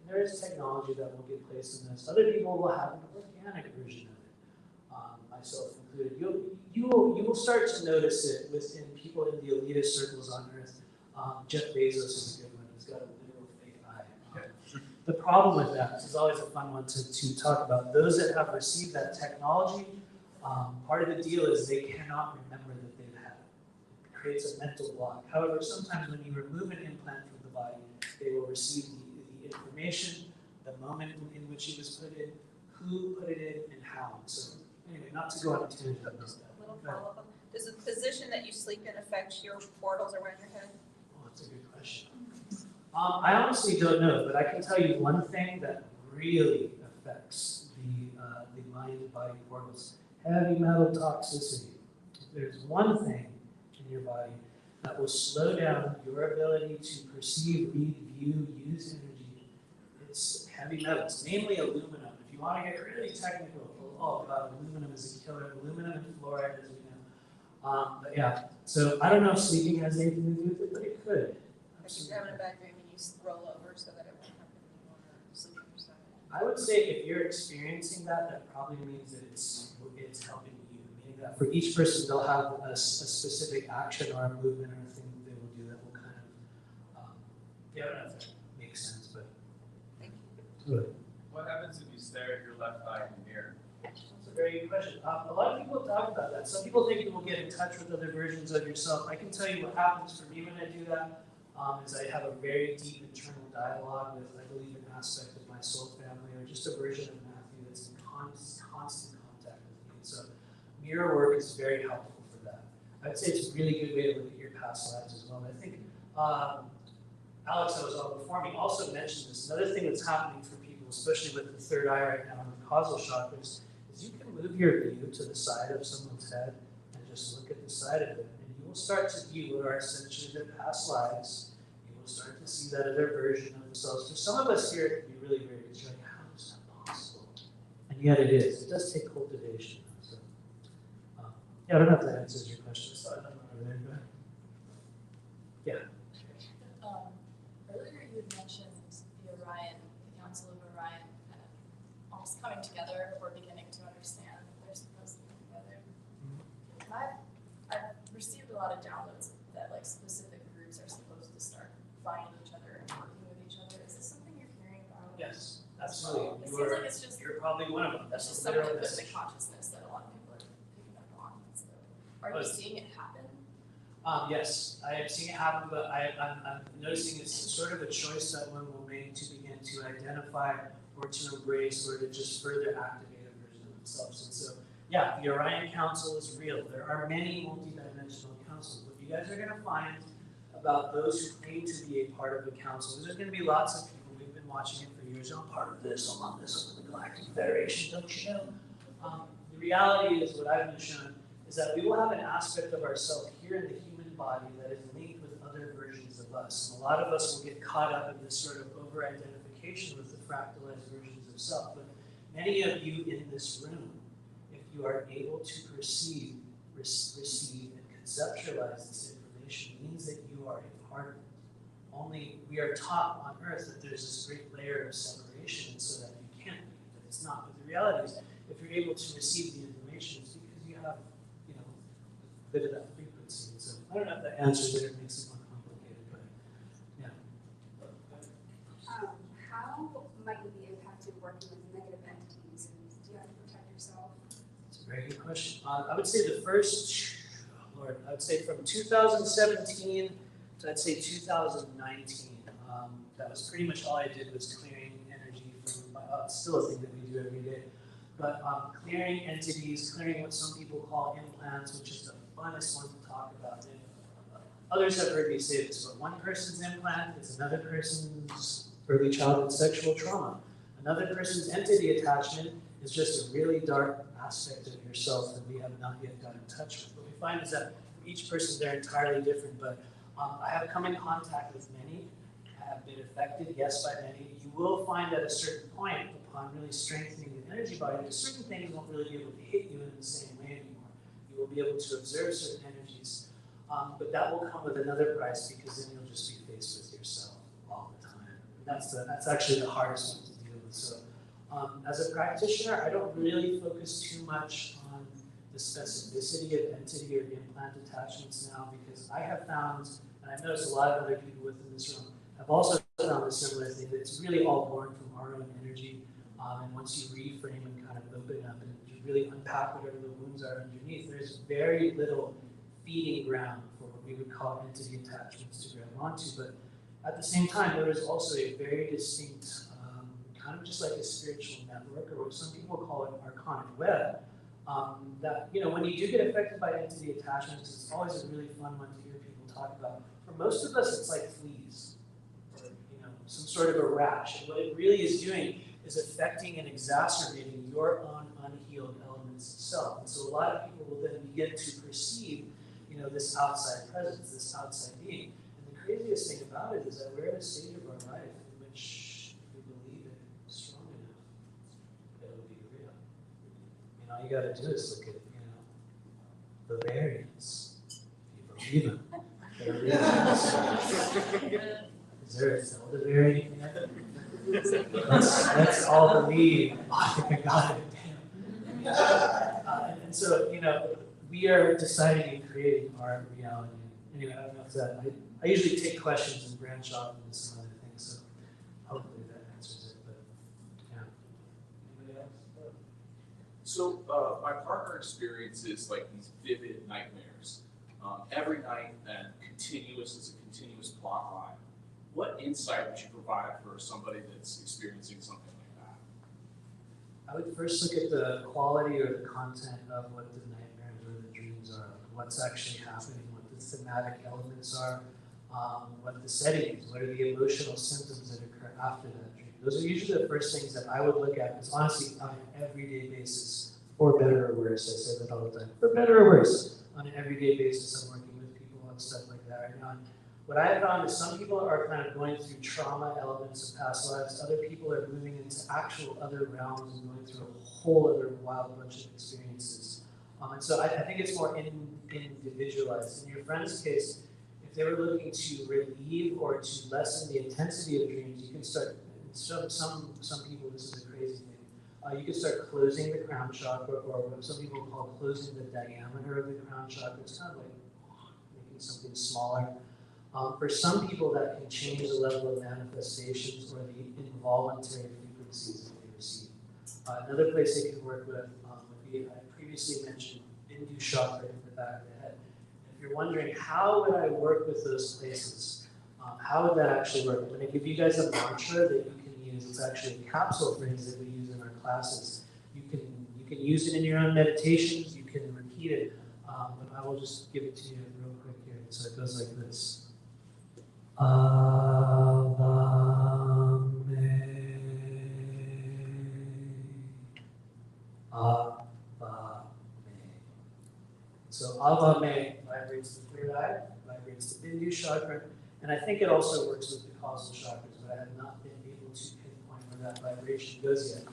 And there is technology that will get placed in this. Other people will have an organic version of it, myself included. You will start to notice it within people in the elitist circles on Earth. Jeff Bezos is a good one. He's got a literal fake eye. The problem with that, this is always a fun one to talk about, those that have received that technology, part of the deal is they cannot remember that they've had it. It creates a mental block. However, sometimes when you remove an implant from the body, they will receive the information, the moment in which it was put in, who put it in, and how. So anyway, not to go on a tangent about that. Little follow-up. Does the position that you sleep in affect your portals around your head? Oh, that's a good question. I honestly don't know, but I can tell you one thing that really affects the mind-body portals: heavy metal toxicity. If there's one thing in your body that will slow down your ability to perceive, read, view, use energy, it's heavy metals, namely aluminum. If you want to get really technical, oh god, aluminum is a killer. Aluminum and fluoride, as we know. But yeah, so I don't know if sleeping has anything to do with it, but it could. If you're having a bad dream and you roll over so that it won't happen anymore, or sleep on your side. I would say if you're experiencing that, that probably means that it's helping you. Meaning that for each person, they'll have a specific action or a movement or a thing that they will do that will kind of, I don't know if that makes sense, but. Thank Totally. What happens if you stare at your left eye in the mirror? very good question. A lot of people talk about that. Some people think you will get in touch with other versions of yourself. I can tell you what happens for me when I do that, is I have a very deep internal dialogue with, I believe, an aspect of my soul family, or just a version of Matthew that's in constant contact with me. So mirror work is very helpful for that. I'd say it's a really good way to look at your past lives as well. And I think Alex, that was on before me, also mentioned this. Another thing that's happening for people, especially with the third eye right now in the causal chakras, is you can move your view to the side of someone's head and just look at the side of it. And you will start to view what are essentially their past lives. You will start to see that other version of themselves. For some of us here, it can be really weird. It's like, how is that possible? And yet it is. It does take cultivation. So, yeah, I don't know if that answers your question. So I don't know over there. Go ahead. Yeah. Earlier you had mentioned the Orion, the Council of Orion, kind of almost coming together or beginning to understand that they're supposed to be together. I've received a lot of downloads that like specific groups are supposed to start finding each other and working with each other. Is this something you're hearing about? Yes, absolutely. It seems like it's just You're probably one of them. that's just something that's in the consciousness that a lot of people are picking up on. So, are you seeing it happen? Yes, I am seeing it happen, but I'm noticing it's sort of a choice that one will make to begin to identify or to embrace or to just further activate a version of themselves. And so, yeah, the Orion Council is real. There are many multidimensional councils. What you guys are going to find about those who claim to be a part of the council is there's going to be lots of people. We've been watching it for years. I'm part of this, I'm on this, I'm the Galactic Federation, don't you know? The reality is what I've been shown is that we will have an aspect of ourselves here in the human body that is linked with other versions of us. And a lot of us will get caught up in this sort of over-identification with the fractalized versions of self. But many of you in this room, if you are able to perceive, receive, and conceptualize this information, means that you are a part of it. Only we are taught on earth that there's this great layer of separation, and so that you can't be, that it's not. But the reality is, if you're able to receive the information, it's because you have, a bit of that frequency. And so I don't know if that answers it or makes it more complicated, but yeah. How might you be impacted working with negative entities, and do you have to protect yourself? It's a very good question. I would say the first, I would say from 2017 to I'd say 2019. That was pretty much all I did was clearing energy from, still a thing that we do every day. But clearing entities, clearing what some people call implants, which is the funnest one to talk about. And, others have heard me say this, but one person's implant is another person's early childhood sexual trauma. Another person's entity attachment is just a really dark aspect of yourself that we have not yet got in touch with. What we find is that each person, they're entirely different, but I have come in contact with many. I have been affected, yes, by many. You will find at a certain point, upon really strengthening the energy body, that certain things won't really be able to hit you in the same way anymore. You will be able to observe certain energies, but that will come with another price, because then you'll just be faced with yourself all the time. And that's actually the hardest one to deal with. So, as a practitioner, I don't really focus too much on the specificity of entity or implant attachments now, because I have found, and I've noticed a lot of other people within this room have also found a similar thing, that it's really all born from our own energy. And once you reframe and kind of open up and you really unpack whatever the wounds are underneath, there's very little feeding ground for what we would call entity attachments to grab onto. But at the same time, there is also a very distinct, kind of just like a spiritual network, or what some people call an archonic web, that, when you do get affected by entity attachments, it's always a really fun one to hear people talk about. For most of us, it's like fleas, or some sort of a rash. And what it really is doing is affecting and exacerbating your own unhealed elements itself. And so a lot of people will then begin to perceive, this outside presence, this outside being. And the craziest thing about it is that we're at a stage of our life in which, if we believe it strong enough, it'll be real. All you gotta do is look at, the variants. If you believe them, they're real. Is there a Zelda variant yet? Let's all believe. Oh, I got it. And so, we are deciding and creating our reality. Anyway, I don't know if that. I usually take questions and branch off into some other things. So hopefully that answers it. But yeah. Anybody else? So my partner experiences like these vivid nightmares every night, and it's a continuous plot line. What insight would you provide for somebody that's experiencing something like that? I would first look at the quality or the content of what the nightmares or the dreams are, what's actually happening, what the thematic elements are, what the setting is, what are the emotional symptoms that occur after that dream. Those are usually the first things that I would look at, because honestly, on an everyday basis, for better or worse, I say that all the time, for better or worse, on an everyday basis, I'm working with people on stuff like that right now. And what I have found is some people are kind of going through trauma elements of past lives, other people are moving into actual other realms and going through a whole other wild bunch of experiences. And so I think it's more individualized. In your friend's case, if they were looking to relieve or to lessen the intensity of dreams, you can start, some people, this is a crazy thing, you can start closing the crown chakra, or what some people call closing the diameter of the crown chakra. It's kind of like making something smaller. For some people, that can change the level of manifestations or the involuntary frequencies that they receive. Another place they can work with would be, I previously mentioned, Bindu chakra in the back of the head. If you're wondering, how would I work with those places? How would that actually work? I'm going to give you guys a mantra that you can use. It's actually a capsule phrase that we use in our classes. You can use it in your own meditations. You can repeat it, but I will just give it to you real quick here. So it goes like this. Avame. Avame. So Avame vibrates the third eye, vibrates the Bindu chakra, and I think it also works with the causal chakras, but I have not been able to pinpoint where that vibration goes yet.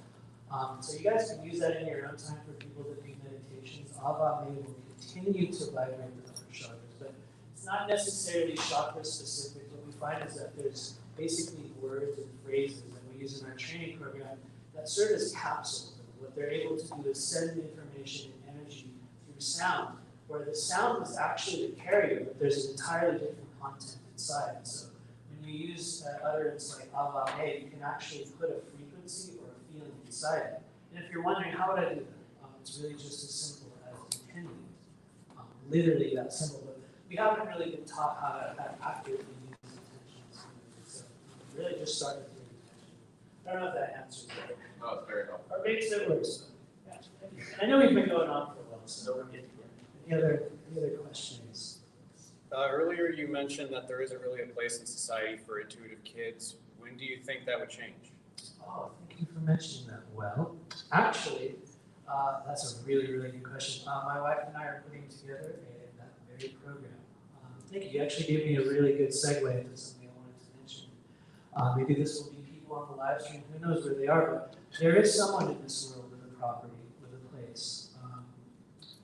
So you guys can use that in your own time for people that do meditations. Avame will continue to vibrate the upper chakras, but it's not necessarily chakra specific. What we find is that there's basically words and phrases that we use in our training program that serve as capsules. And what they're able to do is send information and energy through sound, where the sound is actually the carrier, but there's an entirely different content inside. And so when you use utterance like avame, you can actually put a frequency or a feeling inside it. And if you're wondering, how would I do that? It's really just as simple as intending it. Literally that simple. But we haven't really been taught how to accurately use intentions. So really just start with your intention. I don't know if that answers it. Oh, it's very helpful. Or makes it worse. Yeah. And I know we've been going on for a while, so we're getting there. Any other questions? Earlier you mentioned that there isn't really a place in society for intuitive kids. When do you think that would change? Oh, thank you for mentioning that. Well, actually, that's a really, really good question. My wife and I are putting together that very program. Thank you. You actually gave me a really good segue into something I wanted to mention. Maybe this will be people on the live stream. Who knows where they are? But there is someone in this world with a property, with a place,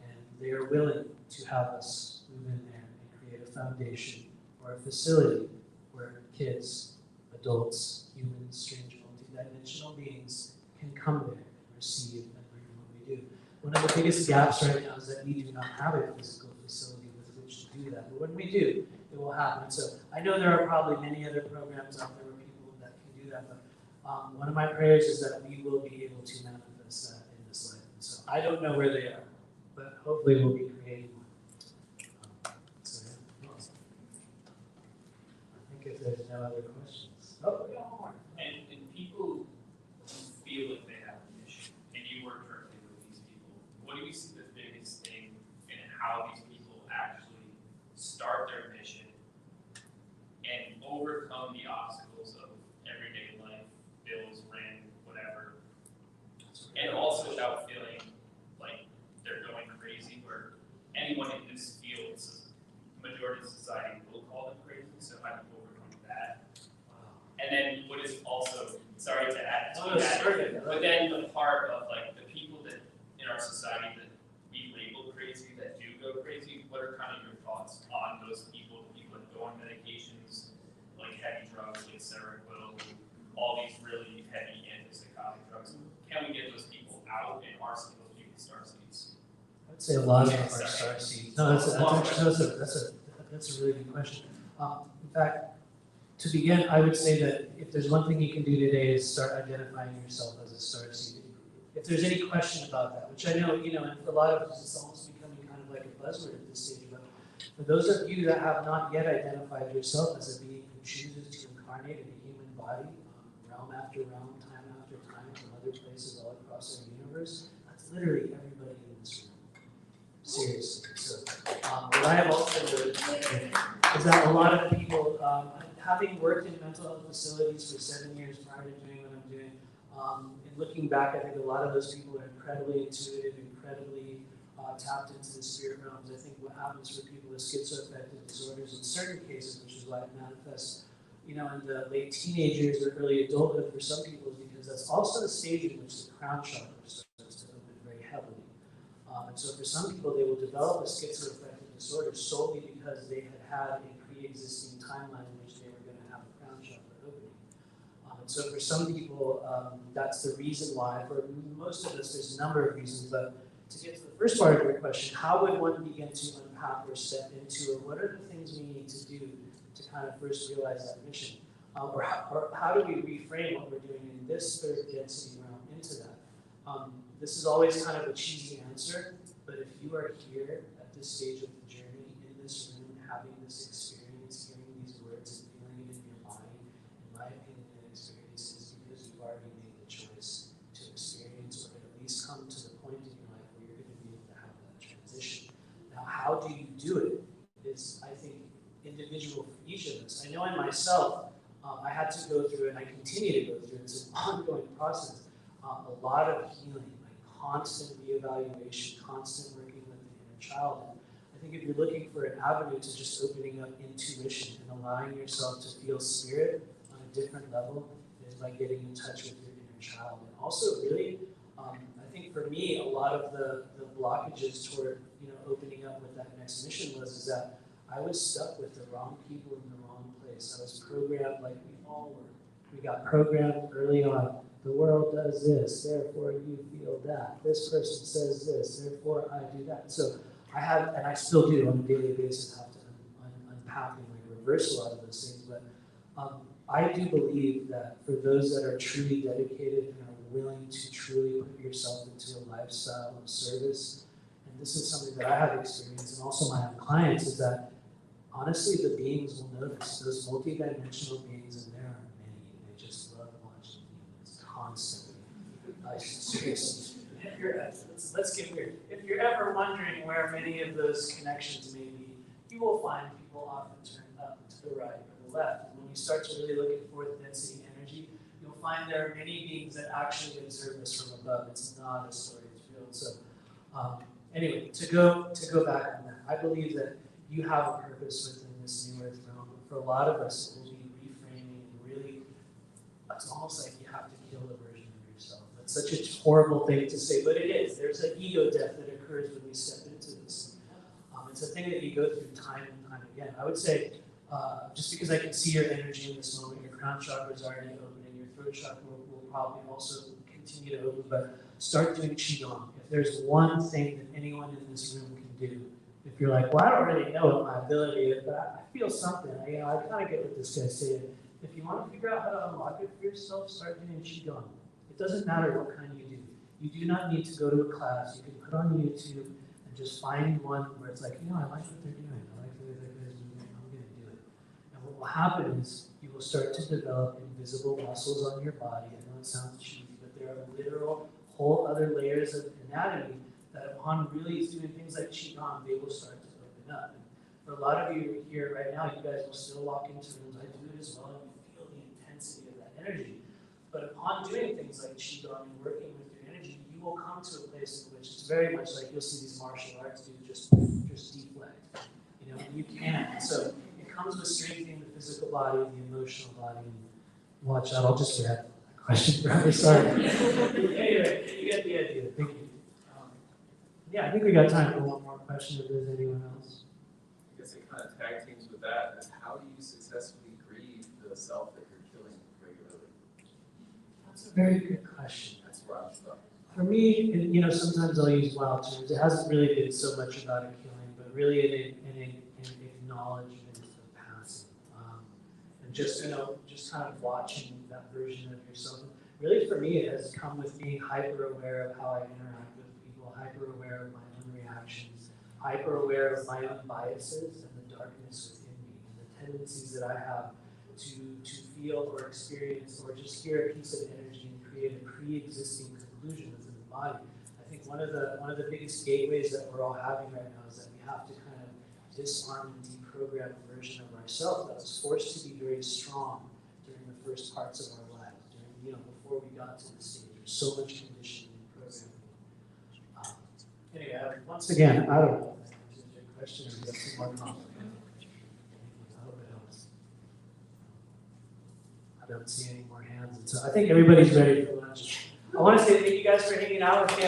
and they are willing to have us move in there and create a foundation or a facility where kids, adults, humans, strange multidimensional beings can come there and receive and learn what we do. One of the biggest gaps right now is that we do not have a physical facility with which to do that. But when we do, it will happen. So I know there are probably many other programs out there where people that can do that, but one of my prayers is that we will be able to manifest that in this life. So I don't know where they are, but hopefully we'll be creating one. So yeah. I think if there's no other questions. Oh, we got one more. And people feel that they have a mission, and you work directly with these people. What do you see the biggest thing in how these people actually start their mission and overcome the obstacles of everyday life, bills, rent, whatever, and also without feeling like they're going crazy, where anyone in this field, majority of society will call them crazy, so how do you overcome that? And then what is also, sorry to add to that, but then the part of like the people that in our society that we label crazy, that do go crazy, what are kind of your thoughts on those people, the people that go on medications, like heavy drugs, like Seroquel, all these really heavy antipsychotic drugs? Can we get those people out, and are some of those people star seeds? I'd say a lot of them are star seeds. No, that's a really good question. In fact, to begin, I would say that if there's one thing you can do today is start identifying yourself as a star seed. if there's any question about that, which I know, and for a lot of us, it's almost becoming kind of like a buzzword at this stage, but for those of you that have not yet identified yourself as a being who chooses to incarnate in a human body, realm after realm, time after time, from other places all across our universe, that's literally everybody in this room. Seriously. So, what I have also noticed is that a lot of people, having worked in mental health facilities for 7 years prior to doing what I'm doing, and looking back, I think a lot of those people are incredibly intuitive, incredibly tapped into the spirit realms. I think what happens for people with schizoaffective disorders in certain cases, which is why it manifests, in the late teenagers or early adulthood for some people, is because that's also the stage in which the crown chakra starts to open very heavily. And so for some people, they will develop a schizoaffective disorder solely because they had a pre-existing timeline in which they were going to have a crown chakra opening. And so for some people, that's the reason why. For most of us, there's a number of reasons, but to get to the first part of your question, how would one begin to unpack or step into, or what are the things we need to do to kind of first realize that mission? Or how do we reframe what we're doing in this third density realm into that? This is always kind of a cheesy answer, but if you are here at this stage of the journey, in this room, having this experience, hearing these words and feeling it in your body, in my opinion, that experience is because you've already made the choice to experience or at least come to the point in your life where you're going to be able to have that transition. Now, how do you do it is, I think, individual for each of us. I know in myself, I had to go through, and I continue to go through, it's an ongoing process, a lot of healing, like constant reevaluation, constant working with the inner child. And I think if you're looking for an avenue to just opening up intuition and allowing yourself to feel spirit on a different level, is by getting in touch with your inner child. And also, really, I think for me, a lot of the blockages toward opening up with that next mission is that I was stuck with the wrong people in the wrong place. I was programmed like we all were. We got programmed early on. The world does this, therefore you feel that. This person says this, therefore I do that. So I have, and I still do on a daily basis, have to unpack and reverse a lot of those things. But I do believe that for those that are truly dedicated and are willing to truly put yourself into a lifestyle of service, and this is something that I have experienced, and also my own clients, is that honestly the beings will notice. Those multidimensional beings, and there are many, they just love watching demons constantly. Seriously, let's get weird. If you're ever wondering where many of those connections may be, you will find people often turn up to the right or the left. And when you start to really look at fourth density energy, you'll find there are many beings that actually observe us from above. It's not a story, it's real. So anyway, to go back on that, I believe that you have a purpose within this new earth realm. For a lot of us, it will be reframing and really, it's almost like you have to kill a version of yourself. That's such a horrible thing to say, but it is. There's an ego death that occurs when we step into this. It's a thing that you go through time and time again. I would say, just because I can see your energy in this moment, your crown chakra is already opening, your throat chakra will probably also continue to open, but start doing Qigong. If there's one thing that anyone in this room can do, if you're like, well, I don't really know what my ability is, but I feel something. I kind of get what this guy's saying. If you want to figure out how to unlock it for yourself, start doing Qigong. It doesn't matter what kind you do. You do not need to go to a class. You can put on YouTube and just find one where it's like, I like what they're doing. I like the way they're doing it. I'm going to do it. And what will happen is you will start to develop invisible muscles on your body. I know it sounds cheesy, but there are literal whole other layers of anatomy that upon really doing things like Qigong, they will start to open up. And for a lot of you here right now, you guys will still walk into rooms. I do it as well, and you feel the intensity of that energy. But upon doing things like Qigong and working with your energy, you will come to a place in which it's very much like you'll see these martial arts do, just deflect. And you can. So it comes with strengthening the physical body, the emotional body. And watch out, I'll just grab that question. Probably sorry. Anyway, you get the idea. Thank you. Yeah, I think we got time for one more question if there's anyone else. I guess it kind of tag teams with that. Is how do you successfully grieve the self that you're killing regularly? That's a very good question. That's where I'm stuck. For me, sometimes I'll use wild terms. It hasn't really been so much about a killing, but really an acknowledgement of passing. And just kind of watching that version of yourself. really for me, it has come with being hyper aware of how I interact with people, hyper aware of my own reactions, hyper aware of my own biases and the darkness within me, and the tendencies that I have to feel or experience or just hear a piece of energy and create a pre-existing conclusion within the body. I think one of the biggest gateways that we're all having right now is that we have to kind of disarm and deprogram a version of ourselves that was forced to be very strong during the first parts of our lives, before we got to this stage. There's so much conditioning and programming. Anyway, once again, I don't know if that answers your question or you have some more comments. I hope it helps. I don't see any more hands, and so I think everybody's ready for lunch. I want to say thank you guys for hanging out with me.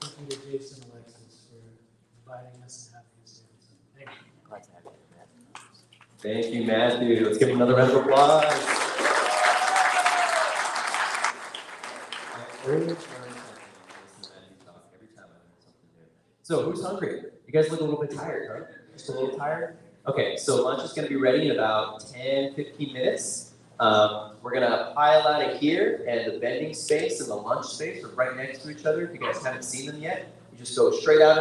Thank you to Jason and Alexis for inviting us and having us here. So, thank you. Glad to have you, Matt. Thank you, Matthew. Let's give him another round of applause. I always learn something when I listen to Matthew talk. Every time I learn something new. So who's hungry? You guys look a little bit tired, right? Just a little tired? Okay, so lunch is going to be ready in about 10, 15 minutes. We're going to pile out of here, and the vending space and the lunch space are right next to each other. If you guys haven't seen them yet, you just go straight out of